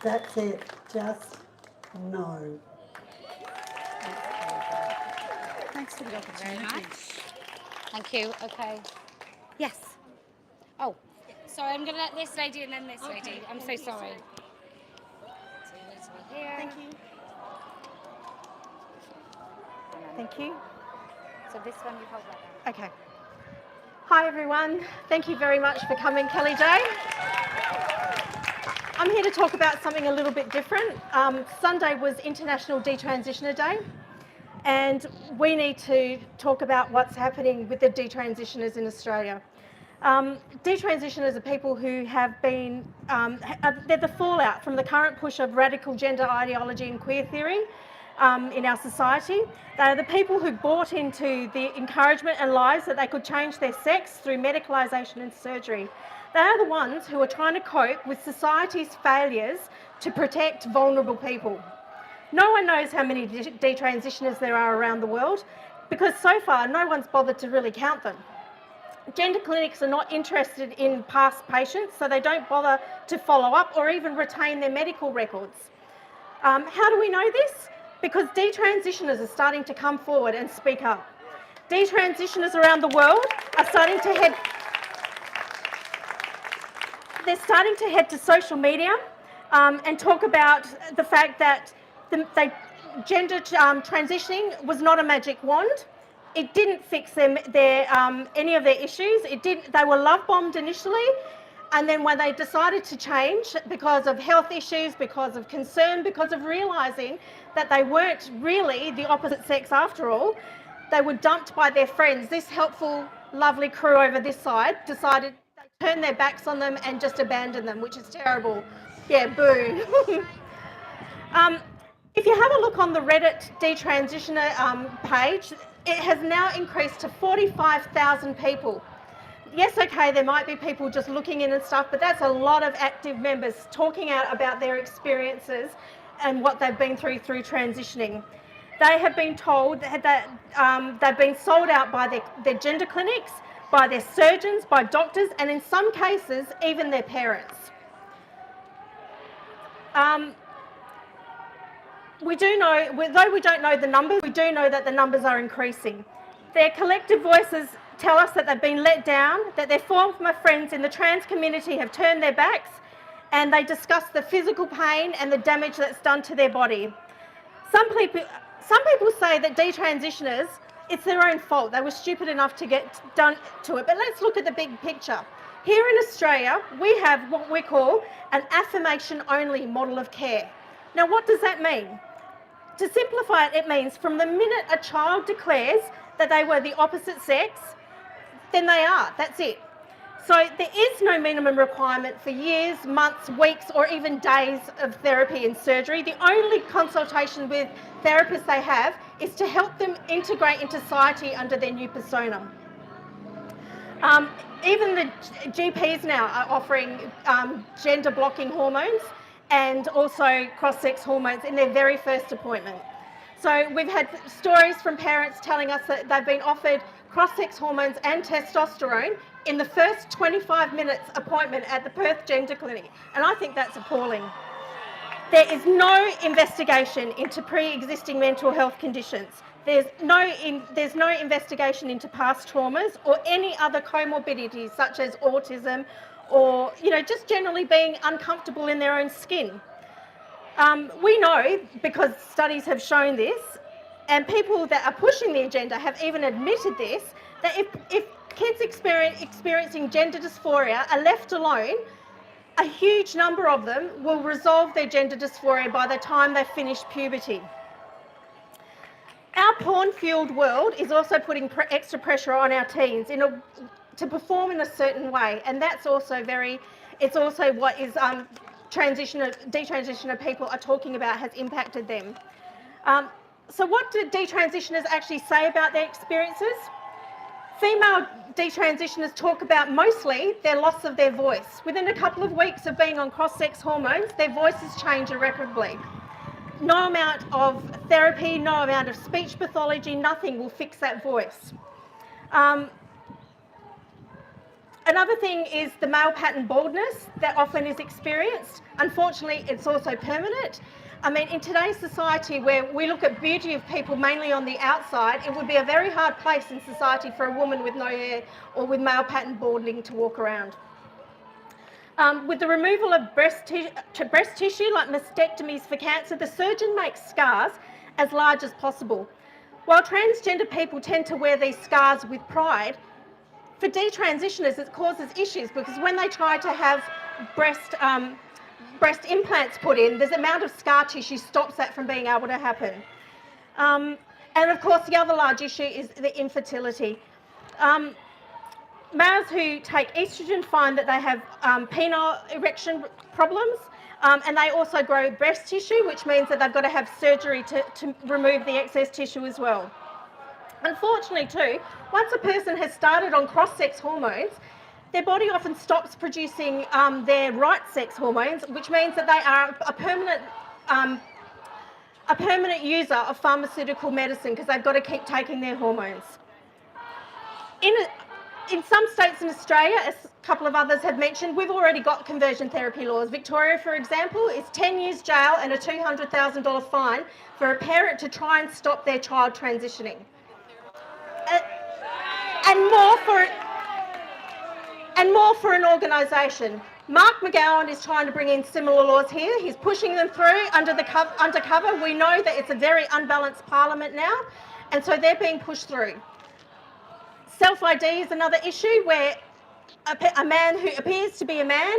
That's it, just no. Thanks for the opportunity. Very much. Thank you. Okay. Yes. Oh, sorry, I'm going to let this lady and then this lady. I'm so sorry. So you need to be here. Thank you. Thank you. So this one you hold that down. Okay. Hi everyone. Thank you very much for coming, Kellie-Jay. I'm here to talk about something a little bit different. Sunday was International Detransitioner Day, and we need to talk about what's happening with the detransitioners in Australia. Detransitioners are people who have been, they're the fallout from the current push of radical gender ideology and queer theory in our society. They are the people who bought into the encouragement and lies that they could change their sex through medicalisation and surgery. They are the ones who are trying to cope with society's failures to protect vulnerable people. No one knows how many detransitioners there are around the world, because so far no one's bothered to really count them. Gender clinics are not interested in past patients, so they don't bother to follow up or even retain their medical records. How do we know this? Because detransitioners are starting to come forward and speak up. Detransitioners around the world are starting to head to social media and talk about the fact that gender transitioning was not a magic wand. It didn't fix any of their issues. They were love bombed initially, and then when they decided to change because of health issues, because of concern, because of realising that they weren't really the opposite sex after all, they were dumped by their friends. This helpful, lovely crew over this side decided they turned their backs on them and just abandoned them, which is terrible. Yeah, boo. If you have a look on the Reddit detransitioner page, it has now increased to 45,000 people. Yes, okay, there might be people just looking in and stuff, but that's a lot of active members talking out about their experiences and what they've been through transitioning. They have been told that they've been sold out by their gender clinics, by their surgeons, by doctors, and in some cases, even their parents. We do know, though we don't know the numbers, we do know that the numbers are increasing. Their collective voices tell us that they've been let down, that their former friends in the trans community have turned their backs, and they discuss the physical pain and the damage that's done to their body. Some people say that detransitioners, it's their own fault. They were stupid enough to get done to it. But let's look at the big picture. Here in Australia, we have what we call an affirmation-only model of care. Now, what does that mean? To simplify it, it means from the minute a child declares that they were the opposite sex, then they are. That's it. So there is no minimum requirement for years, months, weeks, or even days of therapy and surgery. The only consultation with therapists they have is to help them integrate into society under their new persona. Even the GPs now are offering gender blocking hormones and also cross-sex hormones in their very first appointment. So we've had stories from parents telling us that they've been offered cross-sex hormones and testosterone in the first 25 minutes appointment at the Perth Gender Clinic, and I think that's appalling. There is no investigation into pre-existing mental health conditions. There's no investigation into past traumas or any other comorbidities such as autism or, just generally being uncomfortable in their own skin. We know, because studies have shown this, and people that are pushing the agenda have even admitted this, that if kids experiencing gender dysphoria are left alone, a huge number of them will resolve their gender dysphoria by the time they've finished puberty. Our porn-fueled world is also putting extra pressure on our teens to perform in a certain way, and that's also it's also what is detransitioner people are talking about has impacted them. So what do detransitioners actually say about their experiences? Female detransitioners talk about mostly their loss of their voice. Within a couple of weeks of being on cross-sex hormones, their voices change irreparably. No amount of therapy, no amount of speech pathology, nothing will fix that voice. Another thing is the male pattern baldness that often is experienced. Unfortunately, it's also permanent. I mean, in today's society where we look at beauty of people mainly on the outside, it would be a very hard place in society for a woman with no hair or with male pattern balding to walk around. With the removal of breast tissue, like mastectomies for cancer, the surgeon makes scars as large as possible. While transgender people tend to wear these scars with pride, for detransitioners it causes issues because when they try to have breast implants put in, the amount of scar tissue stops that from being able to happen. And of course the other large issue is the infertility. Males who take estrogen find that they have penile erection problems, and they also grow breast tissue, which means that they've got to have surgery to remove the excess tissue as well. Unfortunately too, once a person has started on cross-sex hormones, their body often stops producing their right sex hormones, which means that they are a permanent user of pharmaceutical medicine because they've got to keep taking their hormones. In some states in Australia, as a couple of others have mentioned, we've already got conversion therapy laws. Victoria, for example, is 10 years jail and a $200,000 fine for a parent to try and stop their child transitioning. And more for an organisation. Mark McGowan is trying to bring in similar laws here. He's pushing them through undercover. We know that it's a very unbalanced parliament now, and so they're being pushed through. Self-ID is another issue where a man who appears to be a man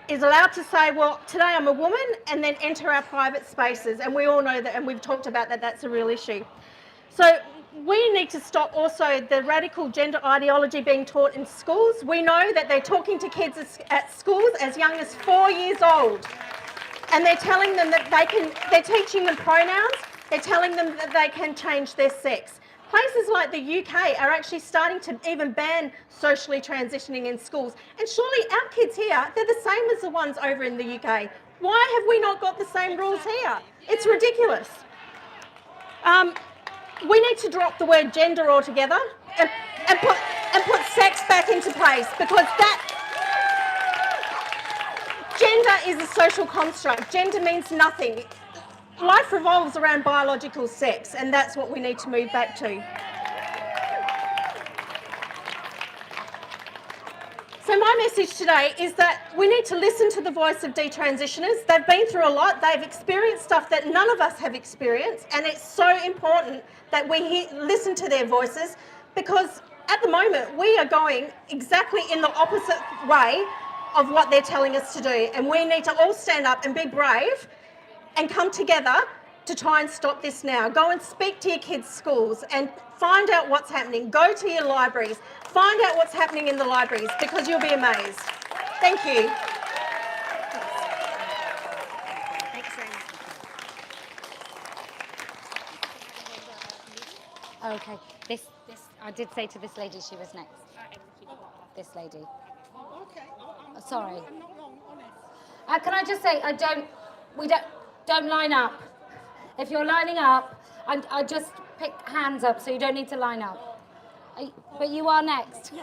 is allowed to say, well, today I'm a woman, and then enter our private spaces. And we all know that, and we've talked about that, that's a real issue. So We need to stop also the radical gender ideology being taught in schools. We know that they're talking to kids at schools as young as 4 years old, and they're telling them that they're teaching them pronouns, they're telling them that they can change their sex. Places like the UK are actually starting to even ban socially transitioning in schools. And surely our kids here, they're the same as the ones over in the UK. Why have we not got the same rules here? It's ridiculous. We need to drop the word gender altogether and put sex back into place, because that gender is a social construct. Gender means nothing. Life revolves around biological sex, and that's what we need to move back to. So my message today is that we need to listen to the voice of detransitioners. They've been through a lot. They've experienced stuff that none of us have experienced, and it's so important that we listen to their voices, because at the moment we are going exactly in the opposite way of what they're telling us to do, and we need to all stand up and be brave and come together to try and stop this now. Go and speak to your kids' schools and find out what's happening. Go to your libraries, find out what's happening in the libraries, because you'll be amazed. Thank you. Okay, this, I did say to this lady she was next. This lady. Sorry. Can I just say, we don't line up. If you're lining up, I just pick hands up, so you don't need to line up. But you are next.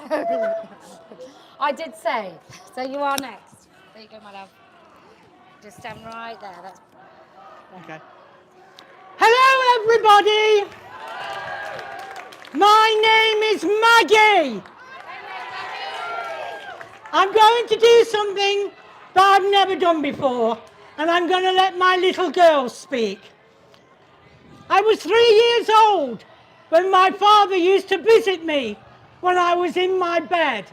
I did say, so you are next. There you go, my love. Just stand right there. That's okay. Hello, everybody. My name is Maggie. I'm going to do something that I've never done before, and I'm going to let my little girl speak. I was 3 years old when my father used to visit me when I was in my bed,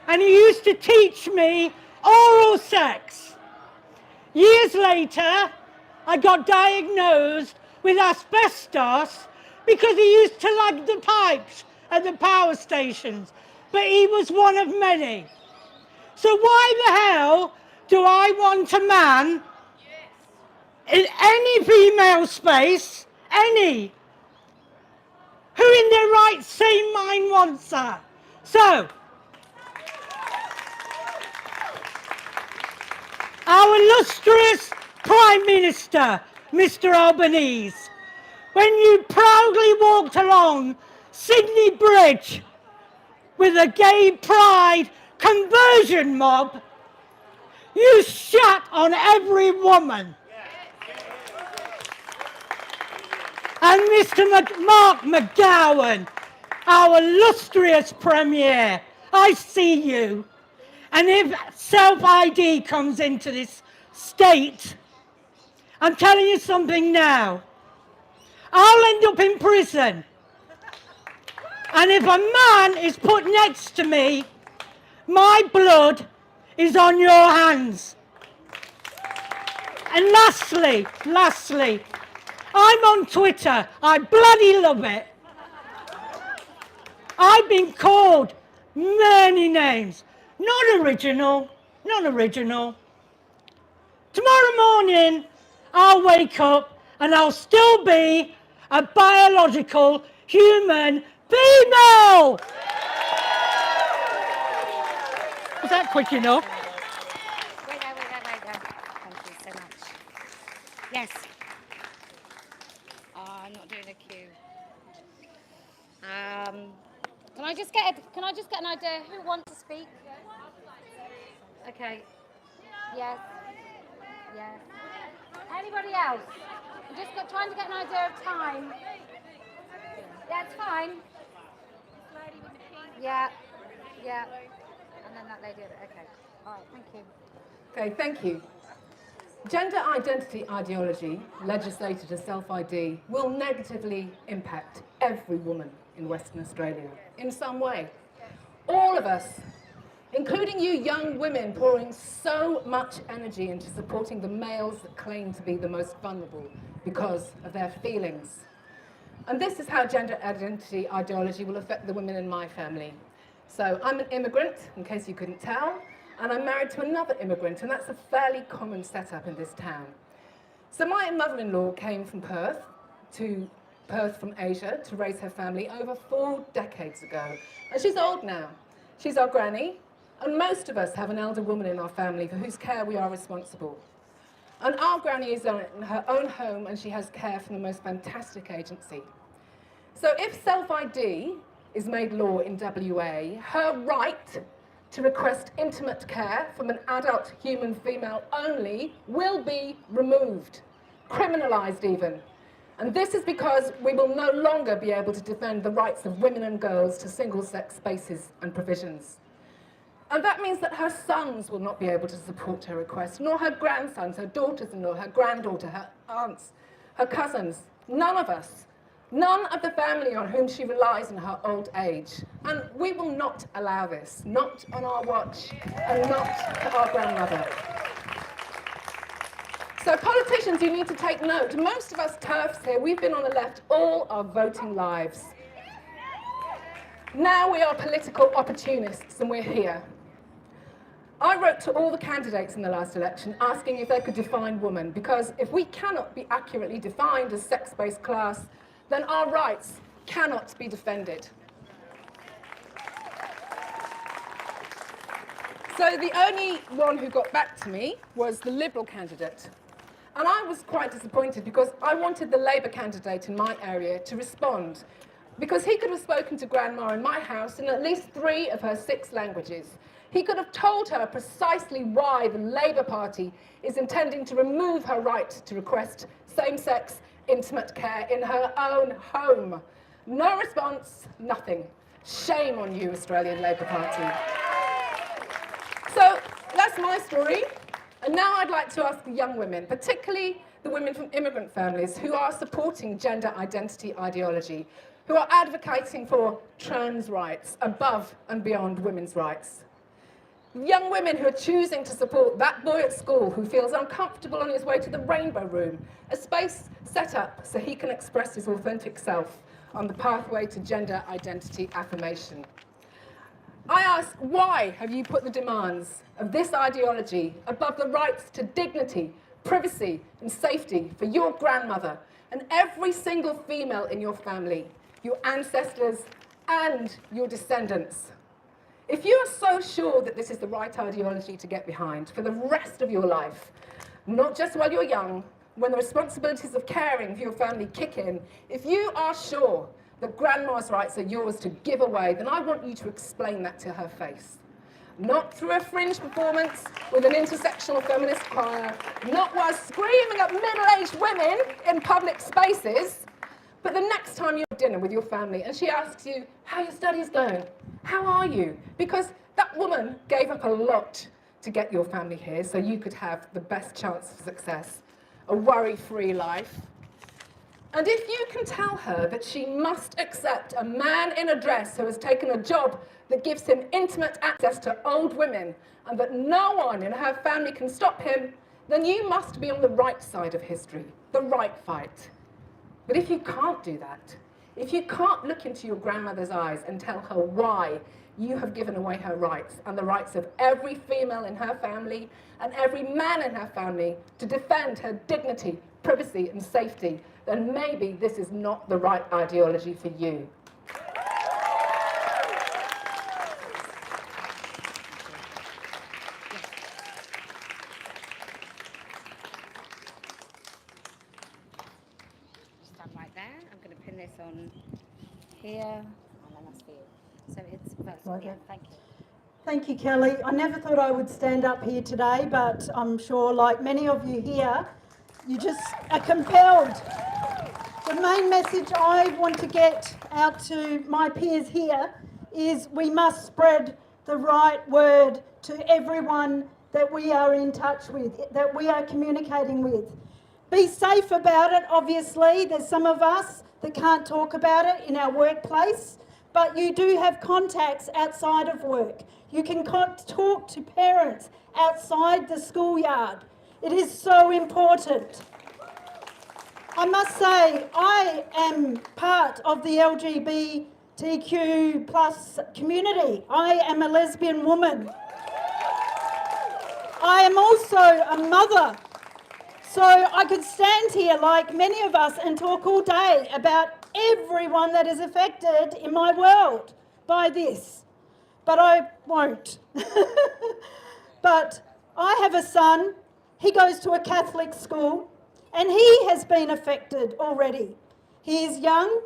and he used to teach me oral sex. Years later, I got diagnosed with asbestos because he used to lug the pipes at the power stations, but he was one of many. So why the hell do I want a man in any female space, any, who in their right sane mind wants that? So, our illustrious Prime Minister, Mr. Albanese, when you proudly walked along Sydney Bridge with a gay pride conversion mob, you shat on every woman. And Mr. Mark McGowan, our illustrious Premier, I see you. And if self-ID comes into this state, I'm telling you something now. I'll end up in prison. And if a man is put next to me, my blood is on your hands. And lastly, I'm on Twitter. I bloody love it. I've been called many names. Not original. Tomorrow morning, I'll wake up and I'll still be a biological human female. Was that quick enough? Wait there. Thank you so much. Yes. Oh, I'm not doing a cue. Can I just get an idea who wants to speak? Okay. Yes. Anybody else? I'm just trying to get an idea of time. Yeah, it's fine. Yeah. And then that lady over there. Okay. All right, thank you. Okay, thank you. Gender identity ideology, legislated as self-ID, will negatively impact every woman in Western Australia in some way. All of us, including you young women, pouring so much energy into supporting the males that claim to be the most vulnerable because of their feelings. And this is how gender identity ideology will affect the women in my family. So I'm an immigrant, in case you couldn't tell, and I'm married to another immigrant, and that's a fairly common setup in this town. So my mother-in-law came from Perth from Asia to raise her family over 4 decades ago. And she's old now. She's our granny, and most of us have an elder woman in our family for whose care we are responsible. And our granny is in her own home, and she has care from the most fantastic agency. So if self-ID is made law in WA, her right to request intimate care from an adult human female only will be removed, criminalised even. And this is because we will no longer be able to defend the rights of women and girls to single-sex spaces and provisions. And that means that her sons will not be able to support her request, nor her grandsons, her daughters-in-law, her granddaughter, her aunts, her cousins, none of us. None of the family on whom she relies in her old age. And we will not allow this, not on our watch, and not to our grandmother. So politicians, you need to take note. Most of us TERFs here, we've been on the left all our voting lives. Now we are political opportunists, and we're here. I wrote to all the candidates in the last election asking if they could define woman, because if we cannot be accurately defined as sex-based class, then our rights cannot be defended. So the only one who got back to me was the Liberal candidate. And I was quite disappointed because I wanted the Labour candidate in my area to respond, because he could have spoken to Grandma in my house in at least 3 of her 6 languages. He could have told her precisely why the Labour Party is intending to remove her right to request same-sex intimate care in her own home. No response, nothing. Shame on you, Australian Labour Party. So that's my story. And now I'd like to ask the young women, particularly the women from immigrant families who are supporting gender identity ideology, who are advocating for trans rights above and beyond women's rights. Young women who are choosing to support that boy at school who feels uncomfortable on his way to the Rainbow Room, a space set up so he can express his authentic self on the pathway to gender identity affirmation. I ask, why have you put the demands of this ideology above the rights to dignity, privacy and safety for your grandmother and every single female in your family, your ancestors and your descendants? If you are so sure that this is the right ideology to get behind for the rest of your life, not just while you're young, when the responsibilities of caring for your family kick in, if you are sure that grandma's rights are yours to give away, then I want you to explain that to her face. Not through a fringe performance with an intersectional feminist choir, not while screaming at middle-aged women in public spaces, but the next time you're at dinner with your family and she asks you, how are your studies going? How are you? Because that woman gave up a lot to get your family here so you could have the best chance of success, a worry-free life. And if you can tell her that she must accept a man in a dress who has taken a job that gives him intimate access to old women and that no one in her family can stop him, then you must be on the right side of history, the right fight. But if you can't do that, if you can't look into your grandmother's eyes and tell her why you have given away her rights and the rights of every female in her family and every man in her family to defend her dignity, privacy and safety, then maybe this is not the right ideology for you. Start right there. I'm going to pin this on here, and then that's for you. So it's vertical. Yeah, thank you. Thank you, Kelly. I never thought I would stand up here today, but I'm sure, like many of you here, you just are compelled. The main message I want to get out to my peers here is we must spread the right word to everyone that we are in touch with, that we are communicating with. Be safe about it, obviously. There's some of us that can't talk about it in our workplace, but you do have contacts outside of work. You can talk to parents outside the schoolyard. It is so important. I must say, I am part of the LGBTQ plus community. I am a lesbian woman. I am also a mother. So I could stand here like many of us and talk all day about everyone that is affected in my world by this. But I won't. But I have a son, he goes to a Catholic school, and he has been affected already. He is young,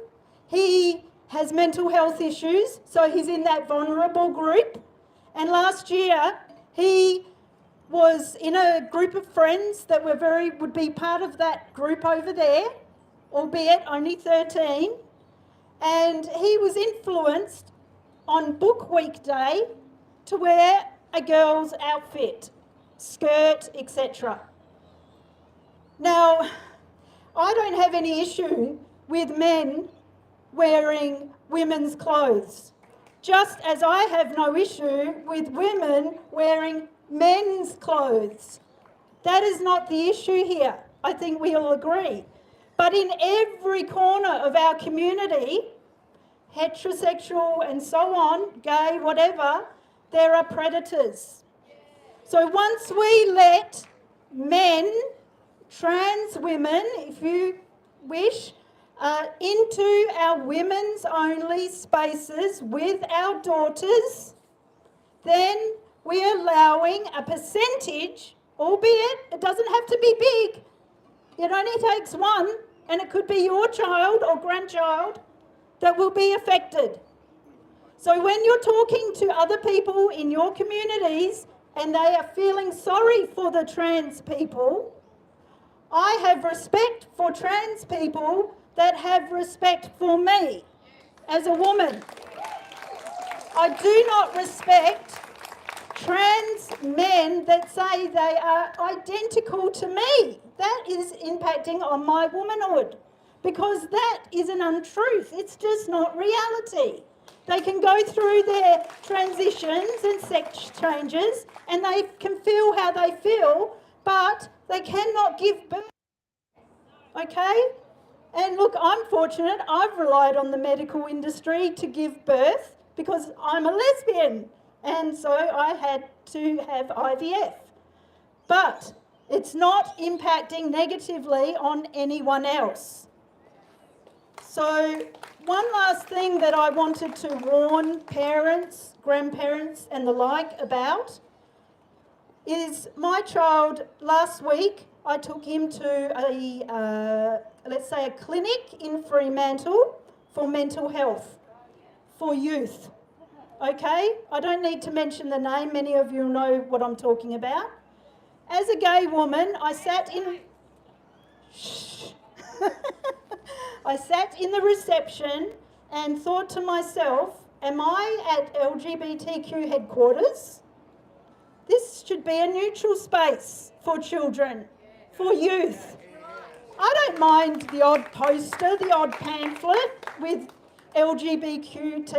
he has mental health issues, so he's in that vulnerable group. And last year, he was in a group of friends that would be part of that group over there, albeit only 13, and he was influenced on Book Week Day to wear a girl's outfit, skirt, etc. Now, I don't have any issue with men wearing women's clothes, just as I have no issue with women wearing men's clothes. That is not the issue here. I think we all agree. But in every corner of our community, heterosexual and so on, gay, whatever, there are predators. So once we let men, trans women, if you wish, into our women's only spaces with our daughters, then we're allowing a percentage, albeit it doesn't have to be big, it only takes one, and it could be your child or grandchild, that will be affected. So when you're talking to other people in your communities and they are feeling sorry for the trans people, I have respect for trans people that have respect for me as a woman. I do not respect trans men that say they are identical to me. That is impacting on my womanhood, because that is an untruth. It's just not reality. They can go through their transitions and sex changes and they can feel how they feel, but they cannot give birth. Okay? And look, I'm fortunate. I've relied on the medical industry to give birth because I'm a lesbian, and so I had to have IVF. But it's not impacting negatively on anyone else. So one last thing that I wanted to warn parents, grandparents and the like about is my child last week, I took him to let's say a clinic in Fremantle for mental health for youth. Okay, I don't need to mention the name, many of you know what I'm talking about. As a gay woman, I sat in I sat in the reception and thought to myself, am I at LGBTQ headquarters? This should be a neutral space for children, for youth. I don't mind the odd poster, the odd pamphlet with LGBTQT.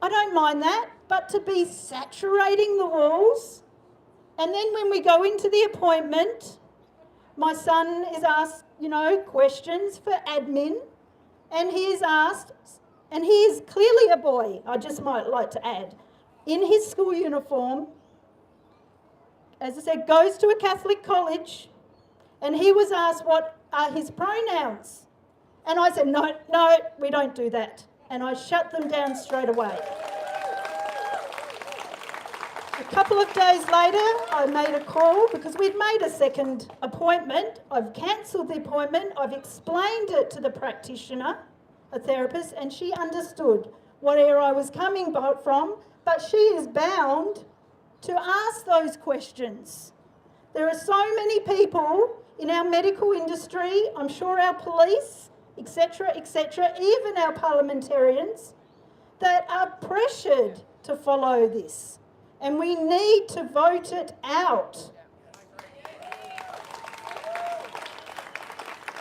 I don't mind that, but to be saturating the walls, and then when we go into the appointment, my son is asked, questions for admin, and he is asked, and he is clearly a boy, I just might like to add, in his school uniform, as I said, goes to a Catholic college, and he was asked what are his pronouns. And I said, no, we don't do that. And I shut them down straight away. A couple of days later, I made a call because we'd made a second appointment. I've cancelled the appointment. I've explained it to the practitioner, a therapist, and she understood where I was coming from, but she is bound to ask those questions. There are so many people in our medical industry, I'm sure our police, etc., even our parliamentarians, that are pressured to follow this. And we need to vote it out.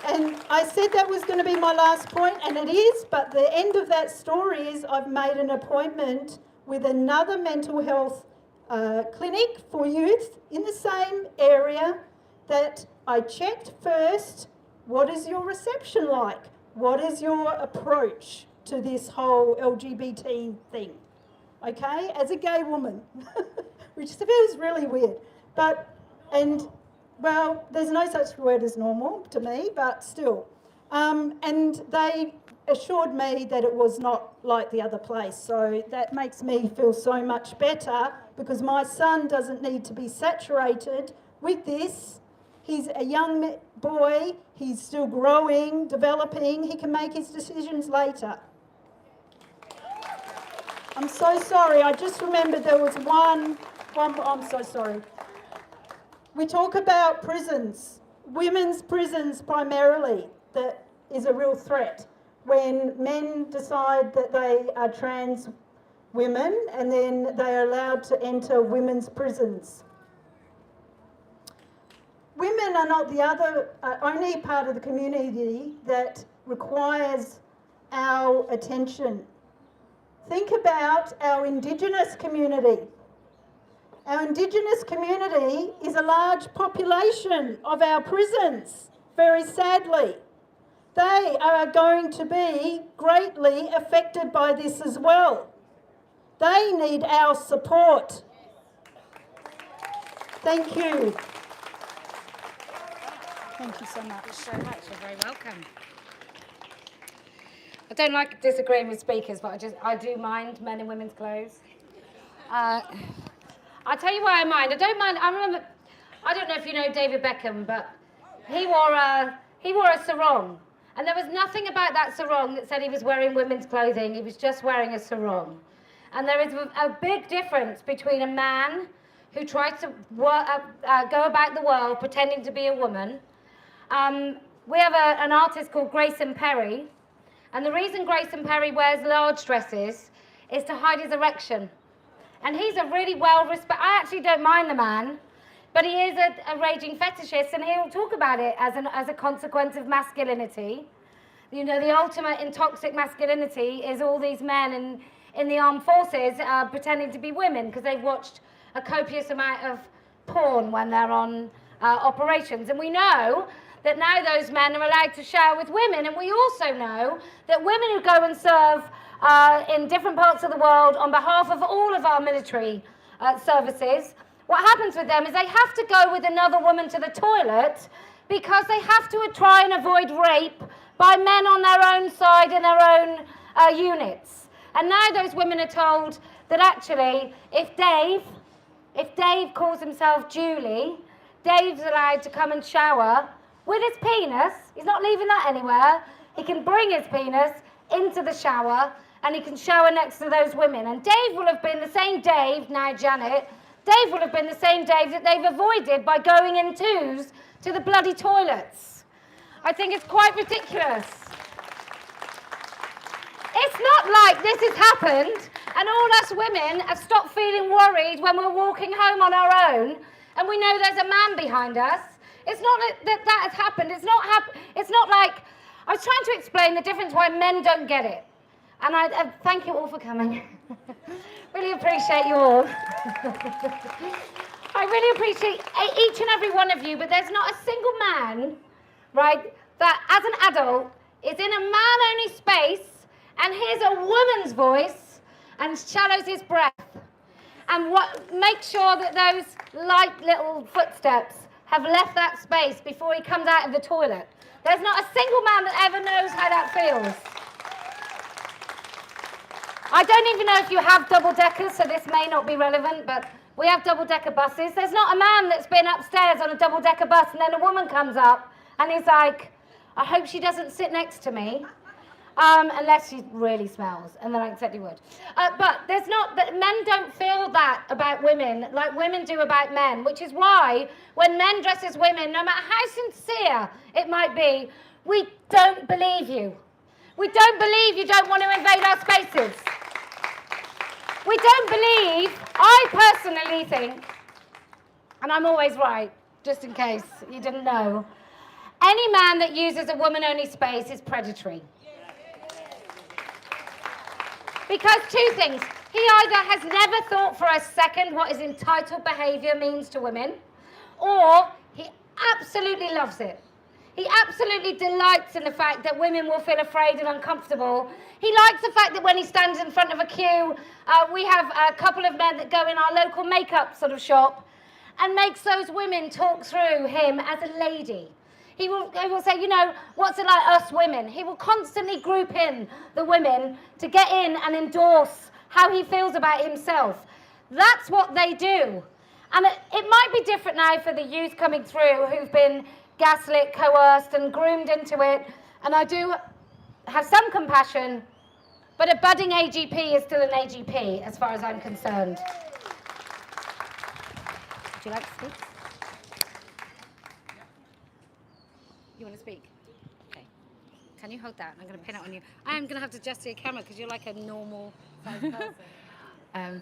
And I said that was going to be my last point, and it is, but the end of that story is I've made an appointment with another mental health clinic for youth in the same area that I checked first What is your reception like? What is your approach to this whole LGBT thing? Okay, as a gay woman, which feels really weird, well, there's no such word as normal to me, but still. And they assured me that it was not like the other place, so that makes me feel so much better, because my son doesn't need to be saturated with this. He's a young boy, he's still growing, developing, he can make his decisions later. I'm so sorry, I just remembered there was one, I'm so sorry. We talk about prisons, women's prisons primarily, that is a real threat. When men decide that they are trans women and then they are allowed to enter women's prisons. Women are not the only part of the community that requires our attention. Think about our Indigenous community. Our Indigenous community is a large population of our prisons, very sadly. They are going to be greatly affected by this as well. They need our support. Thank you. Thank you so much. You're very welcome. I don't like disagreeing with speakers, but I do mind men in women's clothes. I'll tell you why I mind. I don't mind. I don't know if you know David Beckham, but he wore a sarong. And there was nothing about that sarong that said he was wearing women's clothing. He was just wearing a sarong. And there is a big difference between a man who tries to go about the world pretending to be a woman. We have an artist called Grayson Perry. And the reason Grayson Perry wears large dresses is to hide his erection. And he's a really well-respected... I actually don't mind the man, but he is a raging fetishist, and he'll talk about it as a consequence of masculinity. You know, the ultimate in toxic masculinity is all these men in the armed forces pretending to be women because they've watched a copious amount of porn when they're on operations. And we know that now those men are allowed to shower with women, and we also know that women who go and serve in different parts of the world on behalf of all of our military services, what happens with them is they have to go with another woman to the toilet because they have to try and avoid rape by men on their own side in their own units. And now those women are told that actually if Dave calls himself Julie, Dave's allowed to come and shower with his penis. He's not leaving that anywhere. He can bring his penis into the shower and he can shower next to those women. And Dave will have been the same Dave, now Janet, Dave will have been the same Dave that they've avoided by going in twos to the bloody toilets. I think it's quite ridiculous. It's not like this has happened and all us women have stopped feeling worried when we're walking home on our own and we know there's a man behind us. It's not that has happened. It's not like... I was trying to explain the difference why men don't get it. And I thank you all for coming. Really appreciate you all. I really appreciate each and every one of you, but there's not a single man, right, that as an adult is in a man-only space and hears a woman's voice and shallows his breath and makes sure that those light little footsteps have left that space before he comes out of the toilet. There's not a single man that ever knows how that feels. I don't even know if you have double-deckers, so this may not be relevant, but we have double-decker buses. There's not a man that's been upstairs on a double-decker bus and then a woman comes up and he's like, I hope she doesn't sit next to me, unless she really smells, and then I accept you would. But there's not, that men don't feel that about women like women do about men, which is why when men dress as women, no matter how sincere it might be, we don't believe you. We don't believe you don't want to invade our spaces. We don't believe, I personally think, and I'm always right, just in case you didn't know, any man that uses a woman-only space is predatory. Because two things, he either has never thought for a second what his entitled behaviour means to women, or he absolutely loves it. He absolutely delights in the fact that women will feel afraid and uncomfortable. He likes the fact that when he stands in front of a queue, we have a couple of men that go in our local makeup sort of shop and makes those women talk through him as a lady. He will say, you know, what's it like us women? He will constantly group in the women to get in and endorse how he feels about himself. That's what they do. And it might be different now for the youth coming through who've been gaslit, coerced and groomed into it. And I do have some compassion, but a budding AGP is still an AGP as far as I'm concerned. Would you like to speak? You want to speak? Okay. Can you hold that? I'm going to pin it on you. I'm going to have to adjust your camera because you're like a normal size person.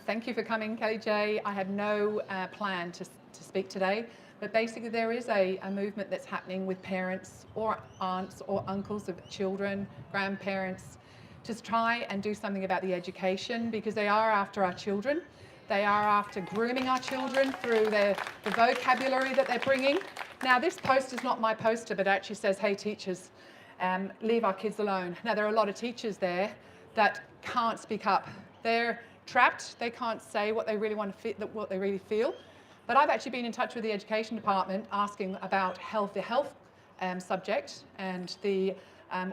Thank you for coming, Kellie-Jay. I had no plan to speak today, but basically there is a movement that's happening with parents or aunts or uncles of children, grandparents, to try and do something about the education, because they are after our children. They are after grooming our children through the vocabulary that they're bringing. Now, this post is not my poster, but it actually says, hey, teachers, leave our kids alone. Now, there are a lot of teachers there that can't speak up. They're trapped. They can't say what they really want to what they really feel. But I've actually been in touch with the education department asking about the health subject and the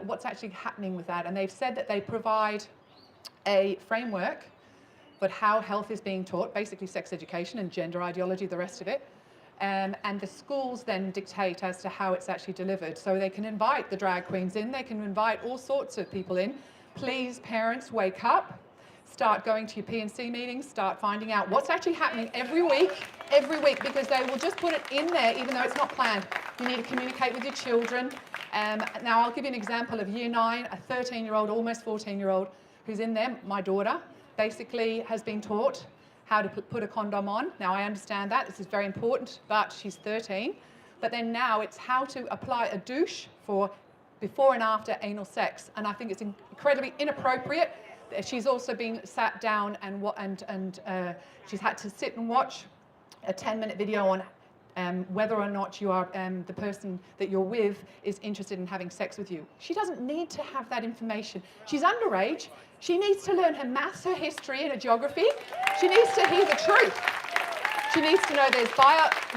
what's actually happening with that. And they've said that they provide a framework, but how health is being taught, basically sex education and gender ideology, the rest of it. And the schools then dictate as to how it's actually delivered. So they can invite the drag queens in, they can invite all sorts of people in. Please, parents, wake up. Start going to your P&C meetings, start finding out what's actually happening every week, because they will just put it in there even though it's not planned. You need to communicate with your children. Now I'll give you an example of year 9, a 13-year-old, almost 14-year-old who's in there, my daughter, basically has been taught how to put a condom on. Now I understand that, this is very important, but she's 13. But then now it's how to apply a douche for before and after anal sex. And I think it's incredibly inappropriate. She's also been sat down and she's had to sit and watch a 10-minute video on whether or not you are the person that you're with is interested in having sex with you. She doesn't need to have that information. She's underage. She needs to learn her maths, her history, and her geography. She needs to hear the truth. She needs to know there's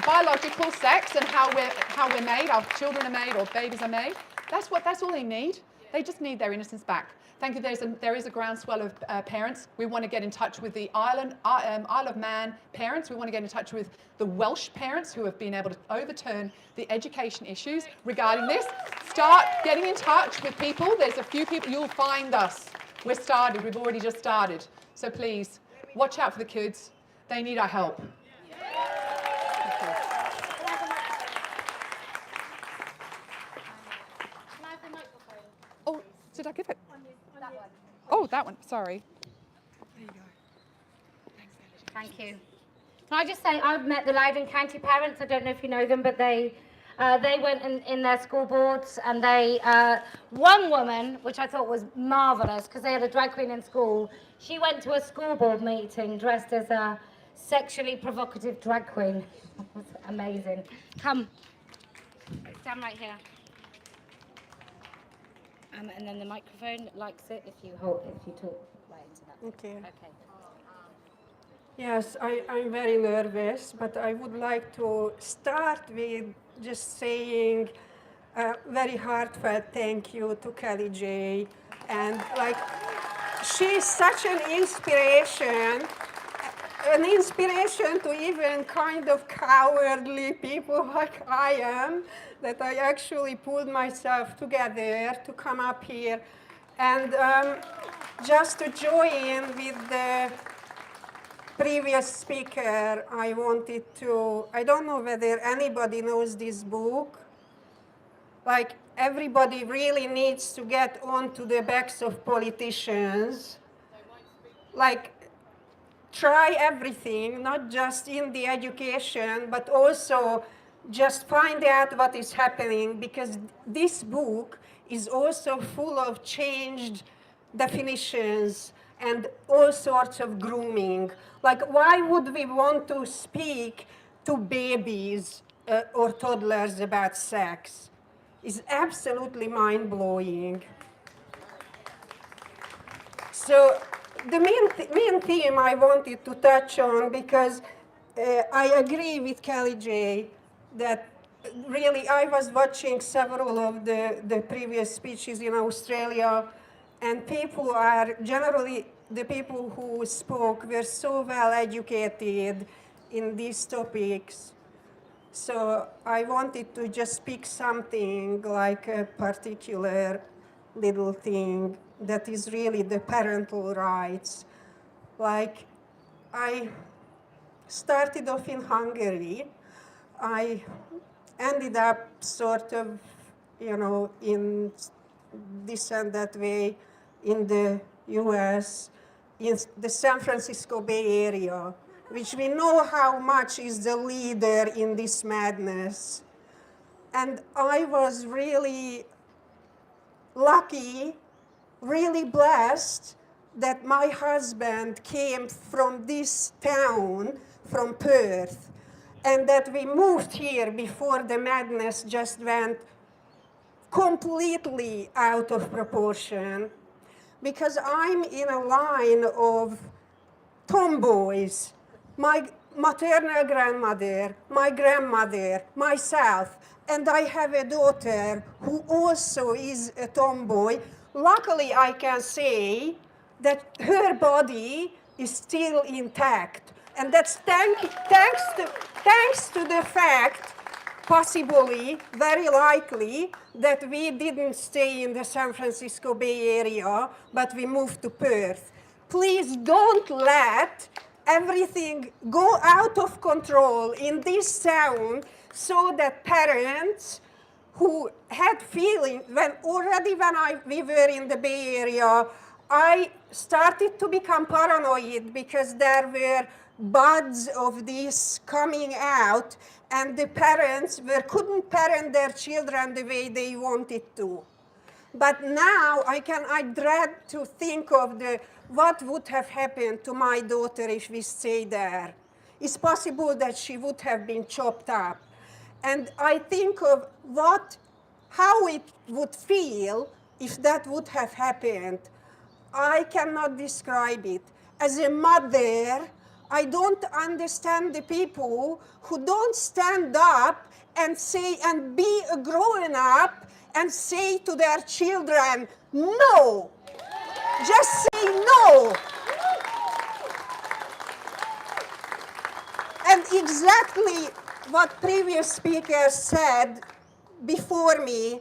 biological sex and how we're made, our children are made, or babies are made. That's all they need. They just need their innocence back. Thank you. There is a groundswell of parents. We want to get in touch with the Isle of Man parents. We want to get in touch with the Welsh parents who have been able to overturn the education issues regarding this. Start getting in touch with people. There's a few people. You'll find us. We're started. We've already just started. So please, watch out for the kids. They need our help. Oh, did I give it? Oh, that one. Sorry. There you go. Thanks, Thank you. Can I just say, I've met the Loudoun County parents. I don't know if you know them, but they went in their school boards, and they one woman, which I thought was marvellous, because they had a drag queen in school. She went to a school board meeting dressed as a sexually provocative drag queen. It was amazing. Come, stand right here. And then the microphone likes it if you talk right into that. Okay. Okay. Yes, I'm very nervous, but I would like to start with just saying a very heartfelt thank you to Kellie-Jay. And like, she's such an inspiration to even kind of cowardly people like I am, that I actually pulled myself together to come up here and just to join with the previous speaker. I don't know whether anybody knows this book. Like, everybody really needs to get onto the backs of politicians. Like, try everything, not just in the education, but also just find out what is happening, because this book is also full of changed definitions and all sorts of grooming. Like, why would we want to speak to babies or toddlers about sex? is absolutely mind-blowing. So the main theme I wanted to touch on, because I agree with Kellie-Jay that really I was watching several of the previous speeches in Australia, and people are generally, the people who spoke were so well educated in these topics. So I wanted to just pick something like a particular little thing that is really the parental rights. Like, I started off in Hungary. I ended up sort of, you know, in this and that way in the US, in the San Francisco Bay Area, which we know how much is the leader in this madness. And I was really lucky, really blessed that my husband came from this town, from Perth, and that we moved here before the madness just went completely out of proportion, because I'm in a line of tomboys. My maternal grandmother, my grandmother, myself, and I have a daughter who also is a tomboy. Luckily, I can say that her body is still intact. And that's thanks to the fact, possibly, very likely, that we didn't stay in the San Francisco Bay Area, but we moved to Perth. Please don't let everything go out of control in this town, so that parents who had feeling, when we were in the Bay Area, I started to become paranoid because there were buds of this coming out, and the parents couldn't parent their children the way they wanted to. But now I dread to think of what would have happened to my daughter if we stayed there. It's possible that she would have been chopped up. And I think of how it would feel if that would have happened. I cannot describe it. As a mother, I don't understand the people who don't stand up and say, and be a grown up and say to their children, no. Just say no. And exactly what previous speakers said before me,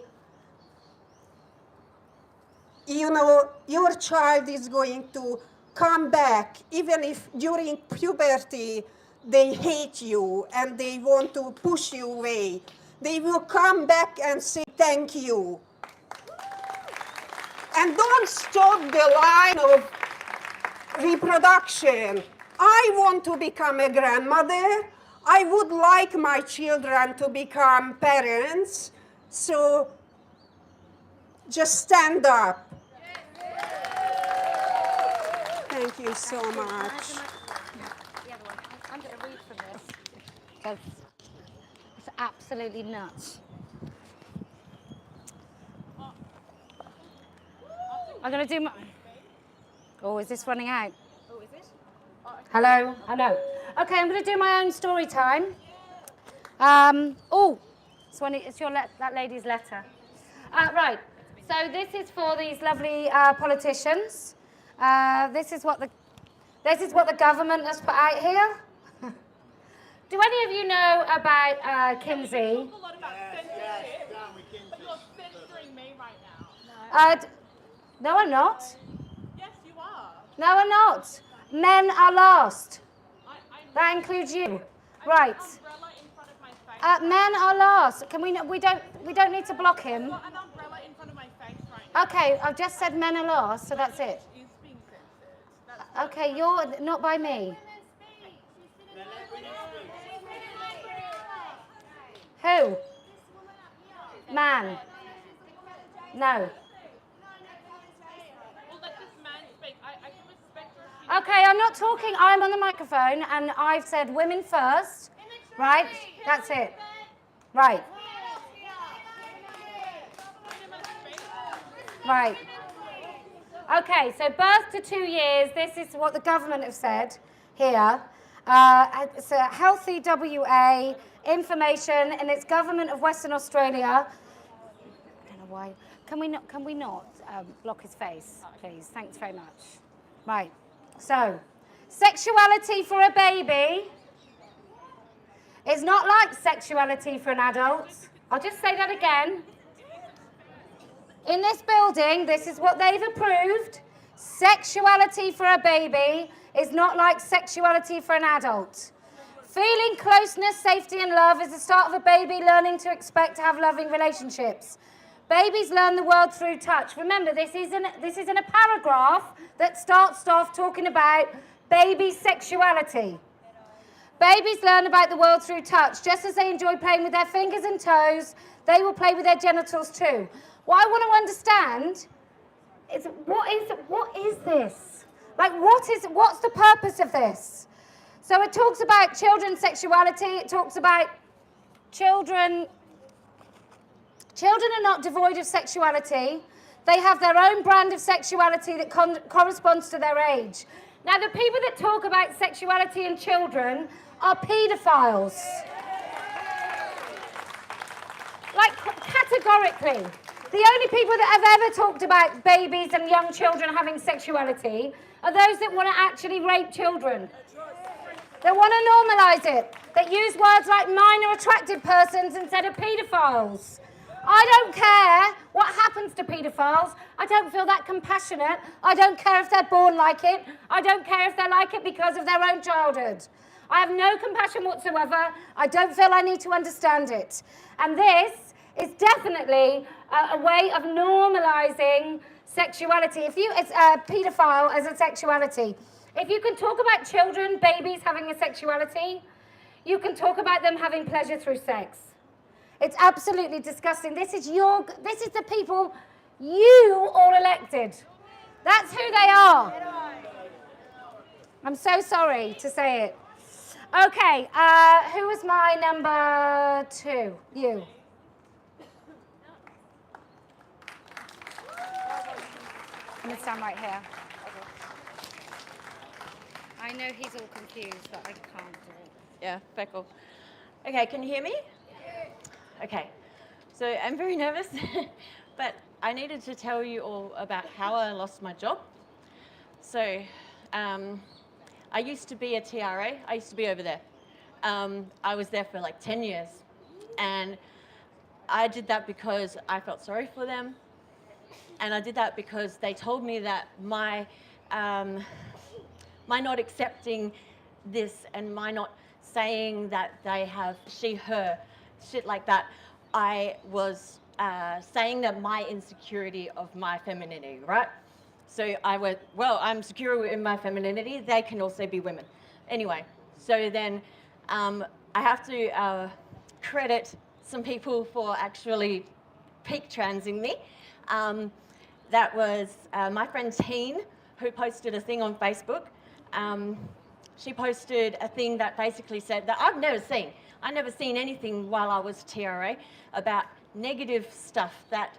you know, your child is going to come back, even if during puberty they hate you and they want to push you away. They will come back and say thank you. And don't stop the line of reproduction. I want to become a grandmother. I would like my children to become parents. So just stand up. Thank you so much. I'm going to read from this because it's absolutely nuts. I'm going to do my... Oh, is this running out? Oh, is it? Hello? Hello. Okay, I'm going to do my own story time. It's that lady's letter. Right. So this is for these lovely politicians. This is what the government has put out here. Do any of you know about Kinsey? No, I'm not. Yes, you are. No, I'm not. Men are last. That includes you. Right. Men are last. Can we don't need to block him. I've got an umbrella in front of my face right now. Okay, I've just said men are last, so that's it. It's being censored. Okay, you're not by me. Who? Man. No. Okay, I'm not talking. I'm on the microphone, and I've said women first. Right? That's it. Right. Right. Okay, so birth to 2 years, this is what the government have said here. It's a Healthy WA information, and it's Government of Western Australia. I don't know why. Can we not block his face, please? Thanks very much. Right. So, sexuality for a baby is not like sexuality for an adult. I'll just say that again. In this building, this is what they've approved. Sexuality for a baby is not like sexuality for an adult. Feeling closeness, safety and love is the start of a baby learning to expect to have loving relationships. Babies learn the world through touch. Remember, this is in a paragraph that starts off talking about baby sexuality. Babies learn about the world through touch. Just as they enjoy playing with their fingers and toes, they will play with their genitals too. What I want to understand is what is this? Like, what's the purpose of this? So it talks about children's sexuality. It talks about children are not devoid of sexuality. They have their own brand of sexuality that corresponds to their age. Now, the people that talk about sexuality in children are paedophiles. Like, categorically. The only people that have ever talked about babies and young children having sexuality are those that want to actually rape children. They want to normalise it. That use words like minor attracted persons instead of paedophiles. I don't care what happens to paedophiles. I don't feel that compassionate. I don't care if they're born like it. I don't care if they're like it because of their own childhood. I have no compassion whatsoever. I don't feel I need to understand it. And this is definitely a way of normalising sexuality. It's a paedophile as a sexuality. If you can talk about children, babies having a sexuality, you can talk about them having pleasure through sex. It's absolutely disgusting. This is the people you all elected. That's who they are. I'm so sorry to say it. Okay, who was my number 2? You. I'm going to stand right here. I know he's all confused, but I can't do it. Yeah, very cool. Okay, can you hear me? Okay, so I'm very nervous, but I needed to tell you all about how I lost my job. So, I used to be a TRA. I used to be over there. I was there for like 10 years, and I did that because I felt sorry for them, and I did that because they told me that my not accepting this and my not saying that they have she, her, shit like that, I was saying that my insecurity of my femininity, right? So I went, well, I'm secure in my femininity, they can also be women. Anyway, so then I have to credit some people for actually peak transing me. That was my friend Teen, who posted a thing on Facebook. She posted a thing that basically said that I've never seen anything while I was TRA about negative stuff that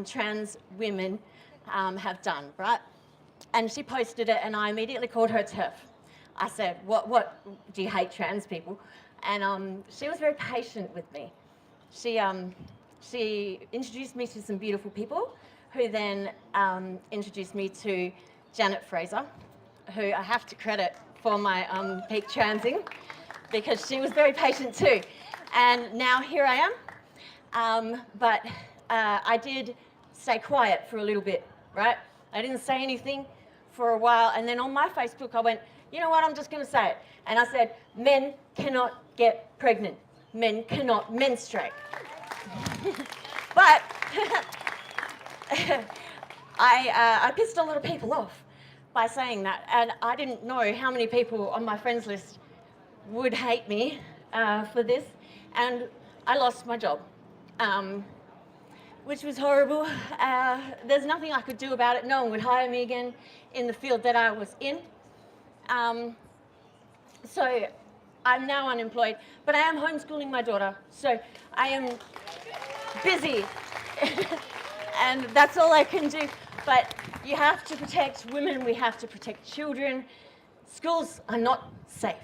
trans women have done, right? And she posted it, and I immediately called her TERF. I said, what, do you hate trans people? And she was very patient with me. She introduced me to some beautiful people, who then introduced me to Janet Fraser, who I have to credit for my peak transing, because she was very patient too. And now here I am. But I did stay quiet for a little bit, right? I didn't say anything for a while. And then on my Facebook, I went, you know what, I'm just going to say it. And I said, men cannot get pregnant. Men cannot menstruate. But I pissed a lot of people off by saying that. And I didn't know how many people on my friends list would hate me for this. And I lost my job, which was horrible. There's nothing I could do about it. No one would hire me again in the field that I was in. So I'm now unemployed, but I am homeschooling my daughter. So I am busy. and that's all I can do. But you have to protect women, we have to protect children. Schools are not safe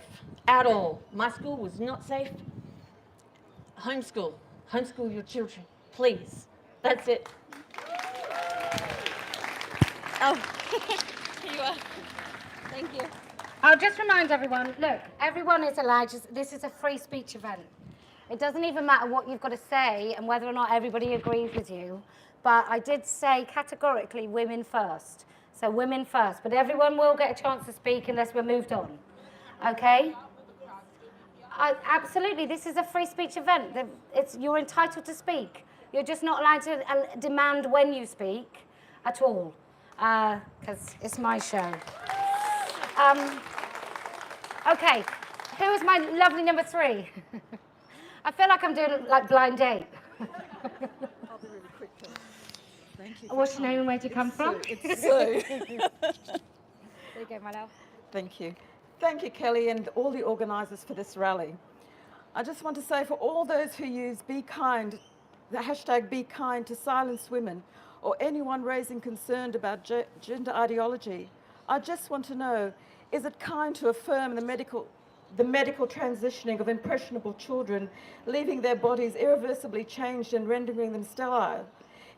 at all. My school was not safe. Homeschool your children, please. That's it. Oh, here you are. Thank you. I'll just remind everyone, look, everyone is allowed to, this is a free speech event. It doesn't even matter what you've got to say and whether or not everybody agrees with you, but I did say categorically women first. So women first, but everyone will get a chance to speak unless we're moved on, okay? Absolutely, this is a free speech event. You're entitled to speak. You're just not allowed to demand when you speak at all, because it's my show. Okay, who is my lovely number 3? I feel like I'm doing like blind date. I'll be really quick. Thank you. What's your name and where do you come from? It's Sue. There you go, my love. Thank you. Thank you, Kelly, and all the organisers for this rally. I just want to say for all those who use Be Kind, the hashtag Be Kind to silence women, or anyone raising concern about gender ideology, I just want to know, is it kind to affirm the medical transitioning of impressionable children, leaving their bodies irreversibly changed and rendering them sterile?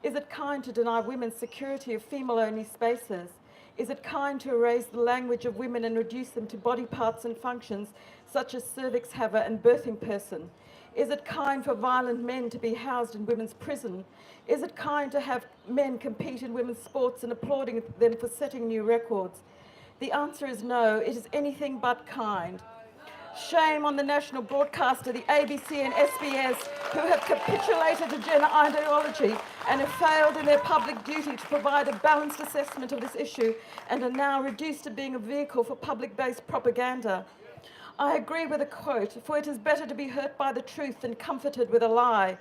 Is it kind to deny women's security of female-only spaces? Is it kind to erase the language of women and reduce them to body parts and functions such as cervix haver and birthing person? Is it kind for violent men to be housed in women's prison? Is it kind to have men compete in women's sports and applauding them for setting new records? The answer is no, it is anything but kind. Shame on the national broadcaster, the ABC and SBS, who have capitulated to gender ideology and have failed in their public duty to provide a balanced assessment of this issue and are now reduced to being a vehicle for public-based propaganda. I agree with the quote, for it is better to be hurt by the truth than comforted with a lie.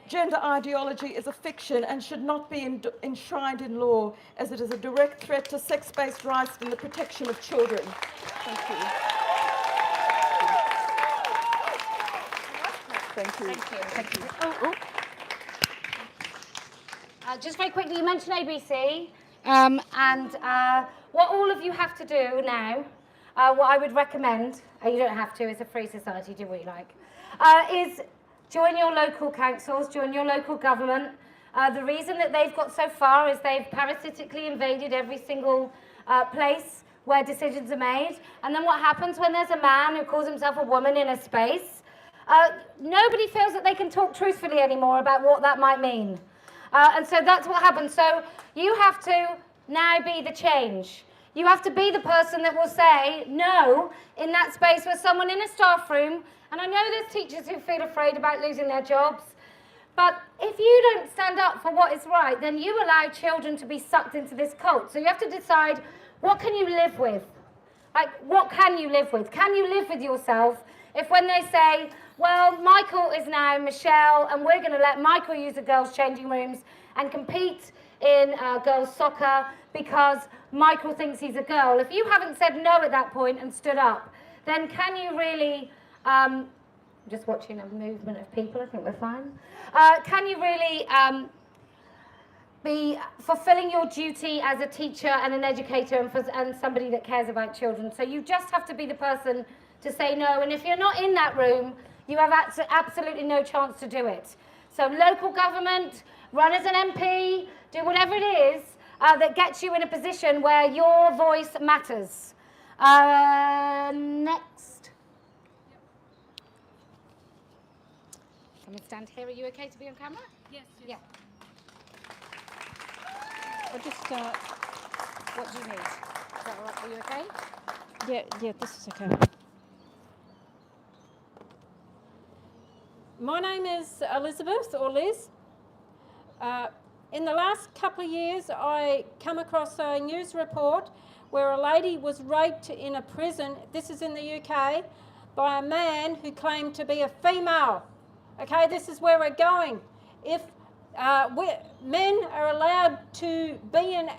Gender ideology is a fiction and should not be enshrined in law, as it is a direct threat to sex-based rights and the protection of children. Thank you. Thank you. Thank you. Oh. Just very quickly, you mentioned ABC, and what all of you have to do now, what I would recommend, you don't have to, it's a free society, do what you like, is join your local councils, join your local government. The reason that they've got so far is they've parasitically invaded every single place where decisions are made. And then what happens when there's a man who calls himself a woman in a space? Nobody feels that they can talk truthfully anymore about what that might mean. And so that's what happens. So you have to now be the change. You have to be the person that will say no in that space where someone in a staff room, and I know there's teachers who feel afraid about losing their jobs, but if you don't stand up for what is right, then you allow children to be sucked into this cult. So you have to decide, what can you live with? Like, what can you live with? Can you live with yourself if when they say, well, Michael is now Michelle, and we're going to let Michael use the girls' changing rooms and compete in girls' soccer because Michael thinks he's a girl. If you haven't said no at that point and stood up, then can you really, just watching a movement of people, I think we're fine. Can you really be fulfilling your duty as a teacher and an educator and somebody that cares about children? So you just have to be the person to say no, and if you're not in that room, you have absolutely no chance to do it. So local government, run as an MP, do whatever it is that gets you in a position where your voice matters. Next. Can we stand here? Are you okay to be on camera? Yes. Yeah. Or just, what do you need? Is that all right? Are you okay? Yeah, this is okay. My name is Elizabeth, or Liz. In the last couple of years, I come across a news report where a lady was raped in a prison, this is in the UK, by a man who claimed to be a female. Okay, this is where we're going. If men are allowed to be in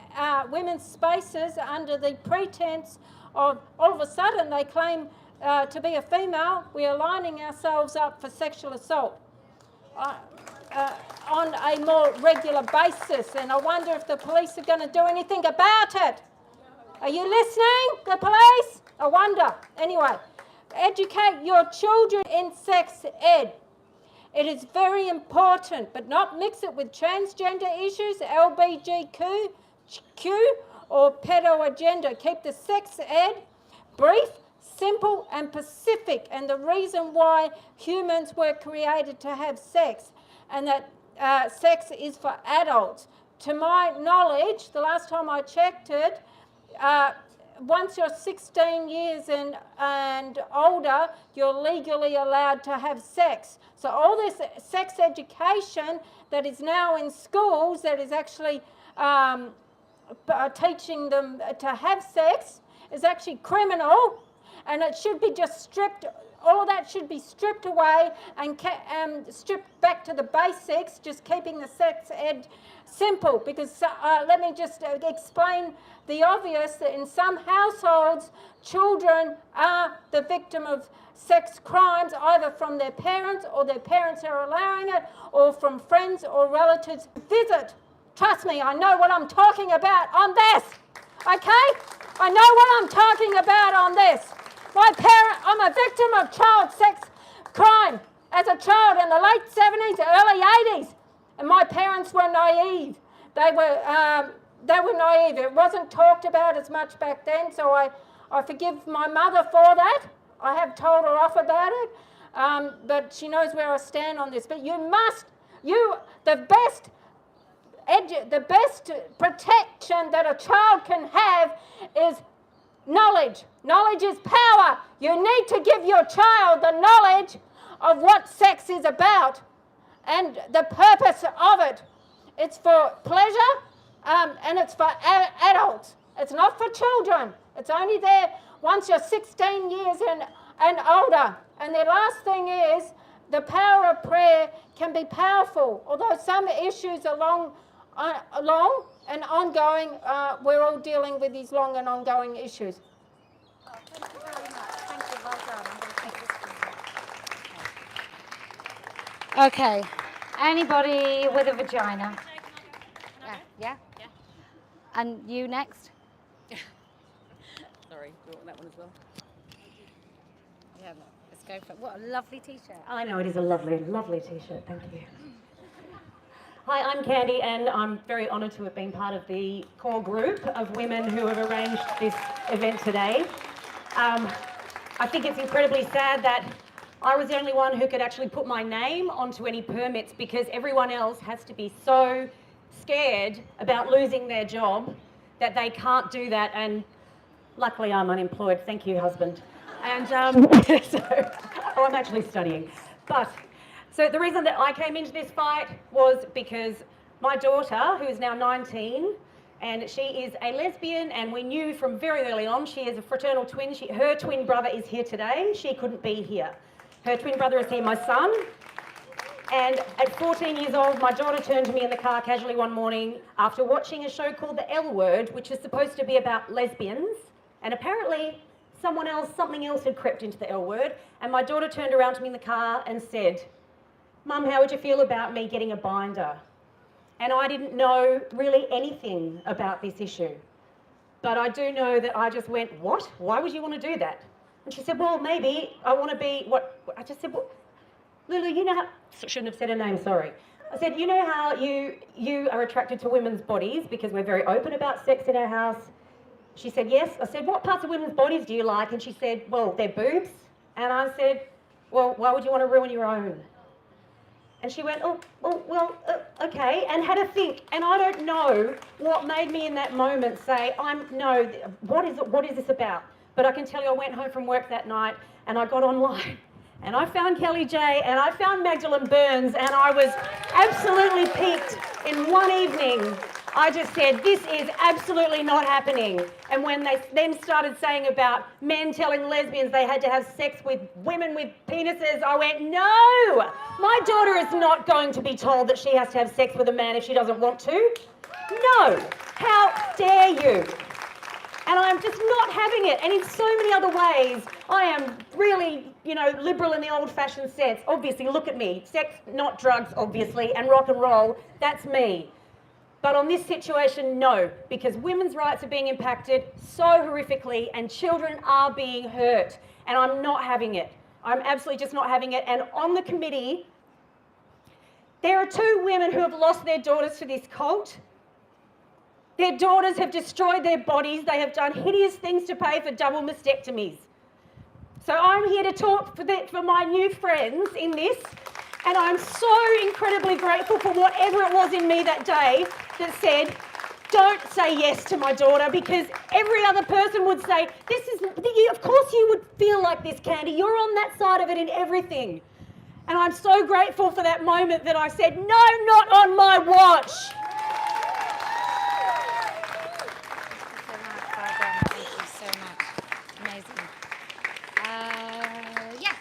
women's spaces under the pretense of all of a sudden they claim to be a female, we are lining ourselves up for sexual assault. on a more regular basis, and I wonder if the police are going to do anything about it. Are you listening, the police? I wonder. Anyway, educate your children in sex ed. It is very important, but not mix it with transgender issues, LBGQ, or pedo agenda. Keep the sex ed brief, simple and specific, and the reason why humans were created to have sex, and that sex is for adults. To my knowledge, the last time I checked it, once you're 16 years and older, you're legally allowed to have sex. So all this sex education that is now in schools, that is actually teaching them to have sex, is actually criminal, and it should be just stripped. All of that should be stripped away and stripped back to the basics, just keeping the sex ed simple. Because let me just explain the obvious, that in some households, children are the victim of sex crimes, either from their parents, or their parents are allowing it, or from friends or relatives visit. Trust me, I know what I'm talking about on this, okay? I know what I'm talking about on this. I'm a victim of child sex crime as a child in the late 70s, early 80s, and my parents were naive. They were naive. It wasn't talked about as much back then, so I forgive my mother for that. I have told her off about it, but she knows where I stand on this. But the best protection that a child can have is knowledge. Knowledge is power. You need to give your child the knowledge of what sex is about and the purpose of it. It's for pleasure, and it's for adults. It's not for children. It's only there once you're 16 years and older. And the last thing is, the power of prayer can be powerful. Although some issues are long and ongoing, we're all dealing with these long and ongoing issues. Thank you very much. Thank you. Well done. I'm going to take this. Okay. Anybody with a vagina? Yeah? Yeah. And you next? Sorry, you want that one as well? Yeah, let's go for it. What a lovely t-shirt. I know, it is a lovely, lovely t-shirt. Thank you. Hi, I'm Candy, and I'm very honoured to have been part of the core group of women who have arranged this event today. I think it's incredibly sad that I was the only one who could actually put my name onto any permits, because everyone else has to be so scared about losing their job that they can't do that. And luckily I'm unemployed, thank you, husband. And I'm actually studying. So the reason that I came into this fight was because my daughter, who is now 19, and she is a lesbian, and we knew from very early on she is a fraternal twin. Her twin brother is here today. She couldn't be here. Her twin brother is here, my son. And at 14 years old, my daughter turned to me in the car casually one morning after watching a show called The L Word, which is supposed to be about lesbians. And apparently something else had crept into the L Word. And my daughter turned around to me in the car and said, "Mum, how would you feel about me getting a binder?" And I didn't know really anything about this issue. But I do know that I just went, "What? Why would you want to do that?" And she said, "Well, maybe I want to be what?" I just said, "Well, Lulu, you know how..." Shouldn't have said her name, sorry. I said, "You know how you are attracted to women's bodies because we're very open about sex in our house?" She said, "Yes." I said, "What parts of women's bodies do you like?" And she said, "Well, their boobs." And I said, "Well, why would you want to ruin your own?" And she went, okay, and had a think. And I don't know what made me in that moment say, what is this about? But I can tell you, I went home from work that night and I got online and I found Kellie-Jay and I found Magdalene Burns, and I was absolutely piqued. In one evening, I just said, this is absolutely not happening. And when they then started saying about men telling lesbians they had to have sex with women with penises, I went, no, my daughter is not going to be told that she has to have sex with a man if she doesn't want to. No, how dare you? And I'm just not having it. And in so many other ways, I am really, liberal in the old-fashioned sense. Obviously, look at me. Sex, not drugs, obviously, and rock and roll, that's me. But on this situation, no, because women's rights are being impacted so horrifically and children are being hurt. And I'm not having it. I'm absolutely just not having it. And on the committee, there are 2 women who have lost their daughters to this cult. Their daughters have destroyed their bodies. They have done hideous things to pay for double mastectomies. So I'm here to talk for my new friends in this, and I'm so incredibly grateful for whatever it was in me that day that said, don't say yes to my daughter, because every other person would say, of course you would feel like this, Candy. You're on that side of it in everything. And I'm so grateful for that moment that I said, no, not on my watch. Thank you so much. Amazing. Yes.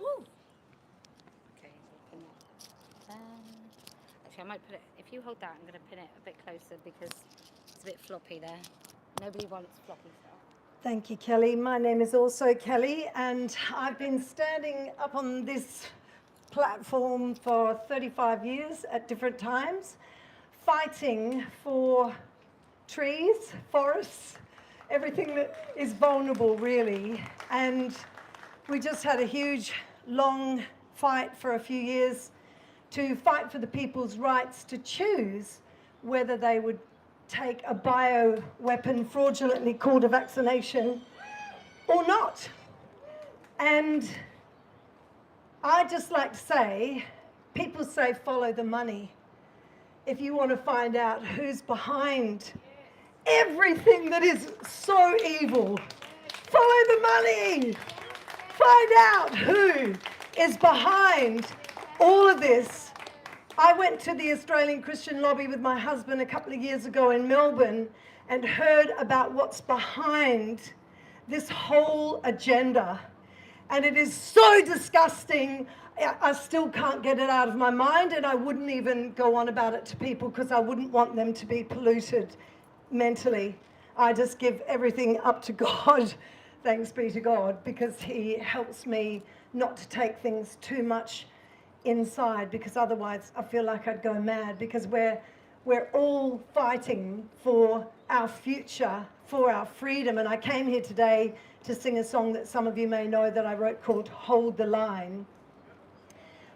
Woo. Okay, so pin it. Actually, I might put it, if you hold that, I'm going to pin it a bit closer because it's a bit floppy there. Nobody wants floppy stuff. Thank you, Kelly. My name is also Kelly, and I've been standing up on this platform for 35 years at different times, fighting for trees, forests, everything that is vulnerable, really. And we just had a huge, long fight for a few years to fight for the people's rights to choose whether they would take a bioweapon fraudulently called a vaccination or not. And I just like to say, people say follow the money. If you want to find out who's behind everything that is so evil, follow the money. Find out who is behind all of this. I went to the Australian Christian Lobby with my husband a couple of years ago in Melbourne and heard about what's behind this whole agenda. And it is so disgusting. I still can't get it out of my mind, and I wouldn't even go on about it to people because I wouldn't want them to be polluted mentally. I just give everything up to God, thanks be to God, because He helps me not to take things too much inside, because otherwise I feel like I'd go mad, because we're all fighting for our future, for our freedom. And I came here today to sing a song that some of you may know that I wrote called Hold the Line.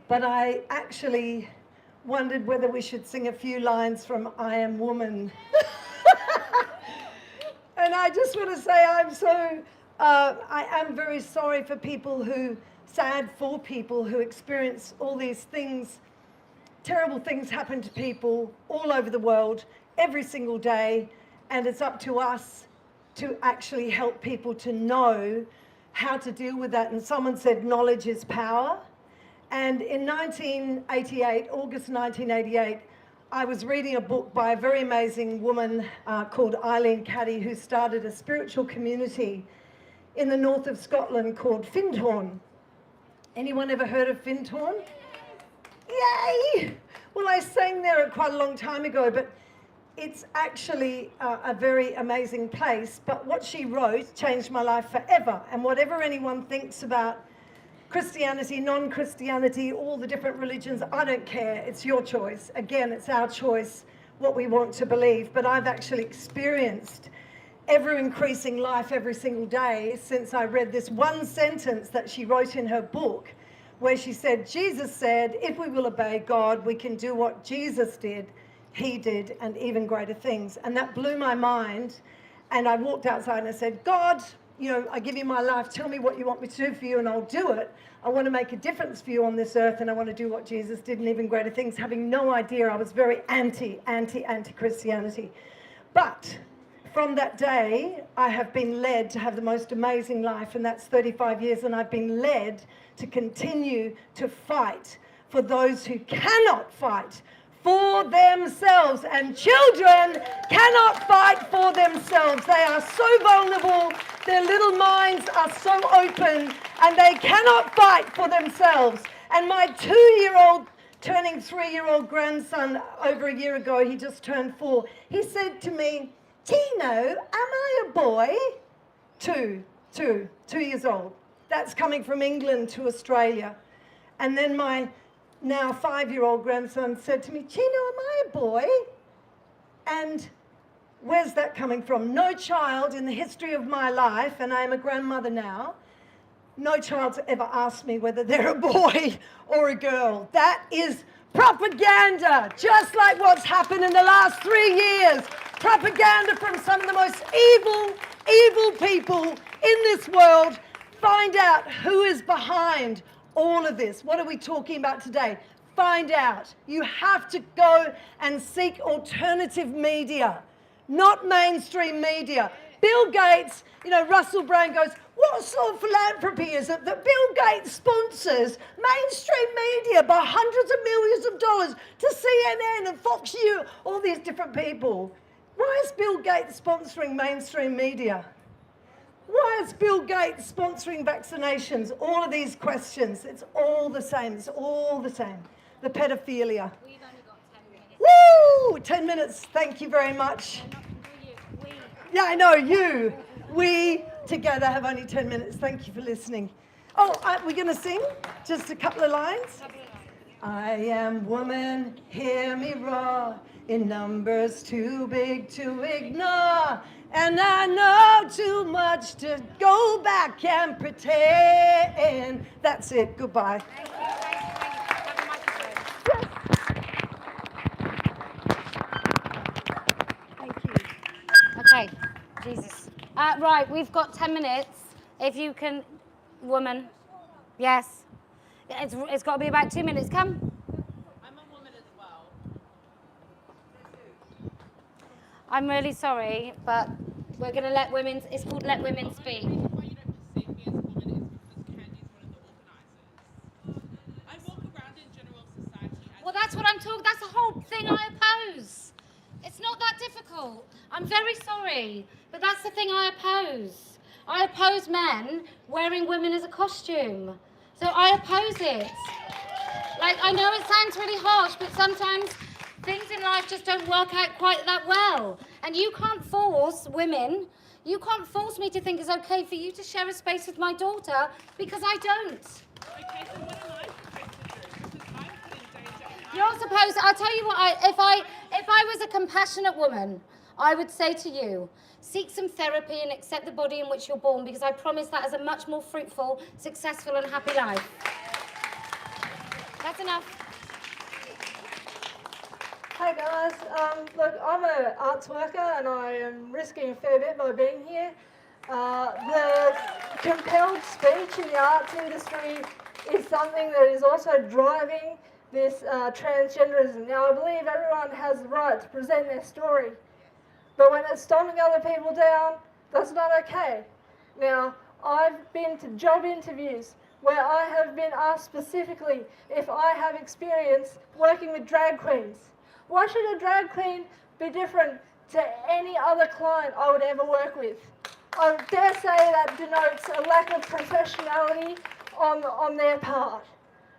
But I actually wondered whether we should sing a few lines from I Am Woman. And I just want to say I am very sorry for people sad for people who experience all these things. Terrible things happen to people all over the world every single day, and it's up to us to actually help people to know how to deal with that. And someone said knowledge is power. And in 1988, August 1988, I was reading a book by a very amazing woman called Eileen Caddy, who started a spiritual community in the north of Scotland called Findhorn. Anyone ever heard of Findhorn? Yay! Well, I sang there quite a long time ago, but it's actually a very amazing place. But what she wrote changed my life forever. And whatever anyone thinks about Christianity, non-Christianity, all the different religions, I don't care. It's your choice. Again, it's our choice what we want to believe. But I've actually experienced ever-increasing life every single day since I read this one sentence that she wrote in her book, where she said, Jesus said, if we will obey God, we can do what Jesus did, He did, and even greater things. And that blew my mind. And I walked outside and I said, God, I give you my life. Tell me what you want me to do for you and I'll do it. I want to make a difference for you on this earth, and I want to do what Jesus did and even greater things, having no idea. I was very anti-Christianity. But from that day, I have been led to have the most amazing life, and that's 35 years, and I've been led to continue to fight for those who cannot fight for themselves, and children cannot fight for themselves. They are so vulnerable, their little minds are so open, and they cannot fight for themselves. And my 2-year-old turning 3-year-old grandson over a year ago. He just turned 4. He said to me, Tino, am I a boy? 2 years old. That's coming from England to Australia. And then my now 5-year-old grandson said to me, Tino, am I a boy? And where's that coming from? No child in the history of my life, and I am a grandmother now, no child's ever asked me whether they're a boy or a girl. That is propaganda, just like what's happened in the last 3 years. Propaganda from some of the most evil people in this world. Find out who is behind all of this. What are we talking about today? Find out. You have to go and seek alternative media, not mainstream media. Bill Gates, Russell Brand goes, what sort of philanthropy is it that Bill Gates sponsors mainstream media by hundreds of millions of dollars to CNN and Fox News, all these different people? Why is Bill Gates sponsoring mainstream media? Why is Bill Gates sponsoring vaccinations? All of these questions, it's all the same. It's all the same. The pedophilia. We've only got 10 minutes. Woo! 10 minutes. Thank you very much. Yeah, I know, you. We together have only 10 minutes. Thank you for listening. Oh, we're going to sing just a couple of lines. I am woman, hear me roar, in numbers too big to ignore. And I know too much to go back and pretend. That's it. Goodbye. Okay, Jesus. Right, we've got 10 minutes. If you can, woman. Yes. It's got to be about 2 minutes. Come. I'm a woman as well. I'm really sorry, but we're going to let women, it's called Let Women Speak. Well, that's what I'm talking, that's the whole thing I oppose. It's not that difficult. I'm very sorry, but that's the thing I oppose. I oppose men wearing women as a costume. So I oppose it. Like, I know it sounds really harsh, but sometimes things in life just don't work out quite that well. And you can't force women, you can't force me to think it's okay for you to share a space with my daughter, because I don't. Okay, so what am I supposed to do? You're supposed to, I'll tell you what, if I was a compassionate woman, I would say to you, seek some therapy and accept the body in which you're born, because I promise that is a much more fruitful, successful and happy life. That's enough. Hey guys, look, I'm an arts worker and I am risking a fair bit by being here. The compelled speech in the arts industry is something that is also driving this transgenderism. Now, I believe everyone has the right to present their story, but when it's stomping other people down, that's not okay. Now, I've been to job interviews where I have been asked specifically if I have experience working with drag queens. Why should a drag queen be different to any other client I would ever work with? I dare say that denotes a lack of professionality on their part.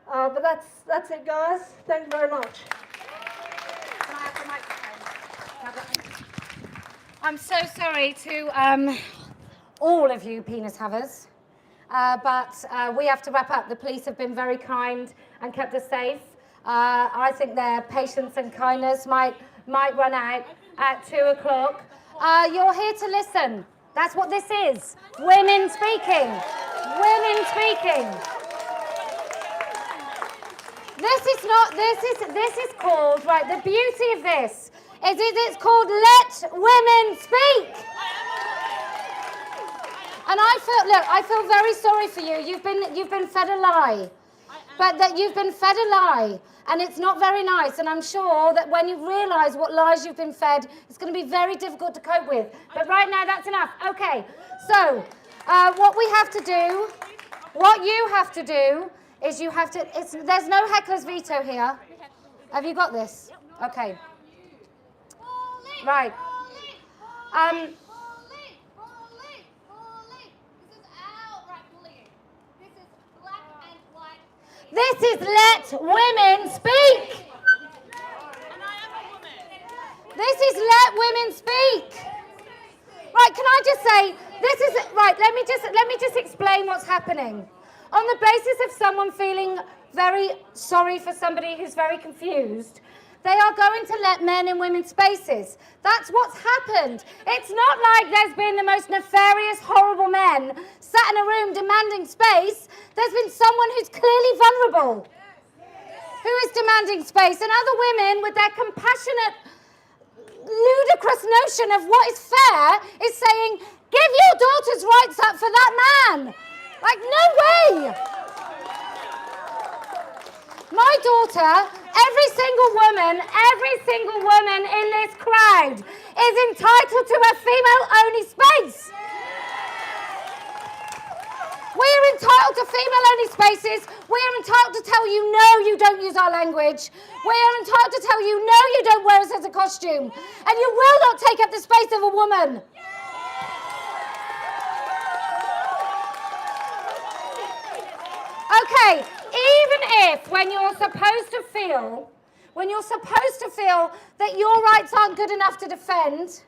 But that's it, guys. Thank you very much. Can I have the microphone? I'm so sorry to all of you penis havers, but we have to wrap up. The police have been very kind and kept us safe. I think their patience and kindness might run out at 2 o'clock. You're here to listen. That's what this is. Women speaking. Women speaking. This is called, right, the beauty of this is it's called Let Women Speak. And I feel very sorry for you. You've been fed a lie. But that you've been fed a lie, and it's not very nice, and I'm sure that when you realise what lies you've been fed, it's going to be very difficult to cope with. But right now, that's enough. Okay, so what we have to do, what you have to do, is you have to, there's no heckler's veto here. Have you got this? Okay. Right. This is let women speak. This is let women speak. Right, can I just say, this is, right, let me just explain what's happening. On the basis of someone feeling very sorry for somebody who's very confused, they are going to let men in women's spaces. That's what's happened. It's not like there's been the most nefarious, horrible men sat in a room demanding space. There's been someone who's clearly vulnerable, who is demanding space, and other women with their compassionate, ludicrous notion of what is fair is saying, give your daughter's rights up for that man. Like, no way. My daughter, every single woman in this crowd is entitled to a female-only space. We are entitled to female-only spaces. We are entitled to tell you, no, you don't use our language. We are entitled to tell you, no, you don't wear us as a costume. And you will not take up the space of a woman. Okay, even if when you're supposed to feel that your rights aren't good enough to defend,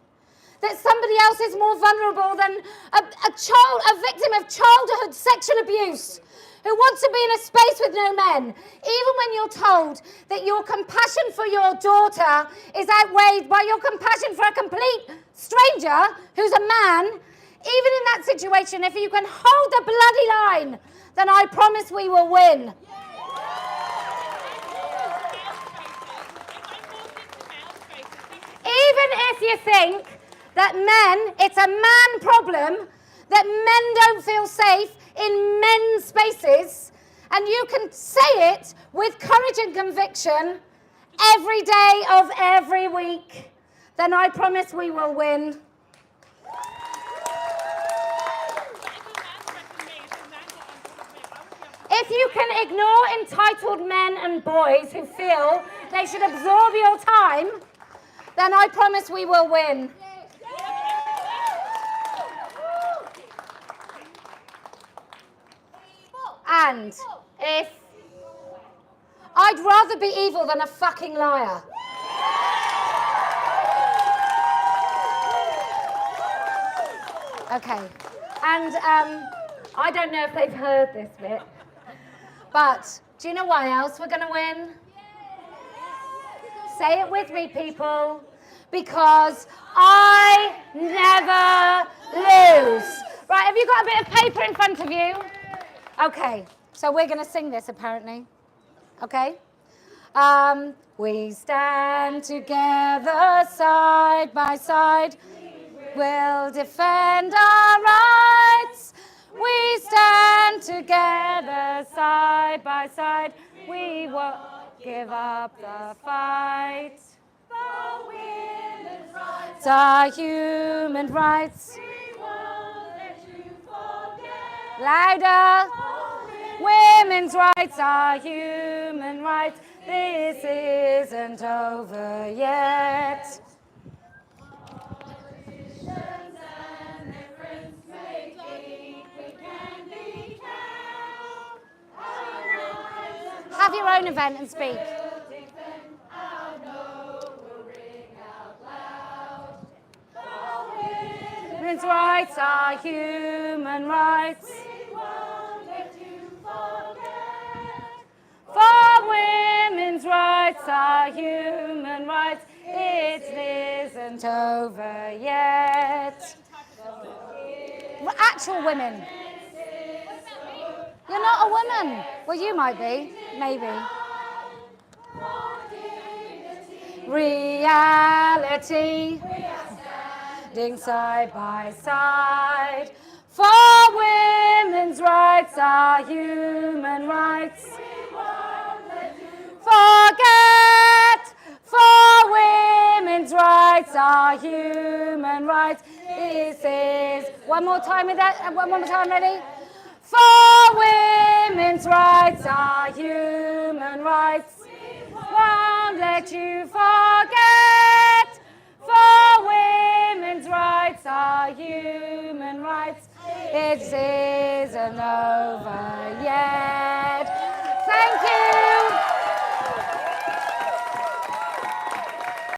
that somebody else is more vulnerable than a victim of childhood sexual abuse who wants to be in a space with no men, even when you're told that your compassion for your daughter is outweighed by your compassion for a complete stranger who's a man, even in that situation, if you can hold the bloody line, then I promise we will win. Even if you think that it's a man problem, that men don't feel safe in men's spaces, and you can say it with courage and conviction every day of every week, then I promise we will win. If you can ignore entitled men and boys who feel they should absorb your time, then I promise we will win. And if I'd rather be evil than a fucking liar. Okay, and I don't know if they've heard this bit, but do you know why else we're going to win? Say it with me, people. Because I never lose. Right, have you got a bit of paper in front of you? Okay, so we're going to sing this, apparently. Okay? We stand together side by side. We'll defend our rights. We stand together side by side. We won't give up the fight. For women's rights are human rights. We won't let you forget. Louder. Women's rights are human rights. This isn't over yet. Have your own event and speak. Women's rights are human rights. For women's rights are human rights. It isn't over yet. Actual women. You're not a woman. Well, you might be. Maybe. Reality. Standing side by side. For women's rights are human rights. Forget. For women's rights are human rights. This is... One more time with that. One more time, ready? For women's rights are human rights. Won't let you forget. For women's rights are human rights. It isn't over yet.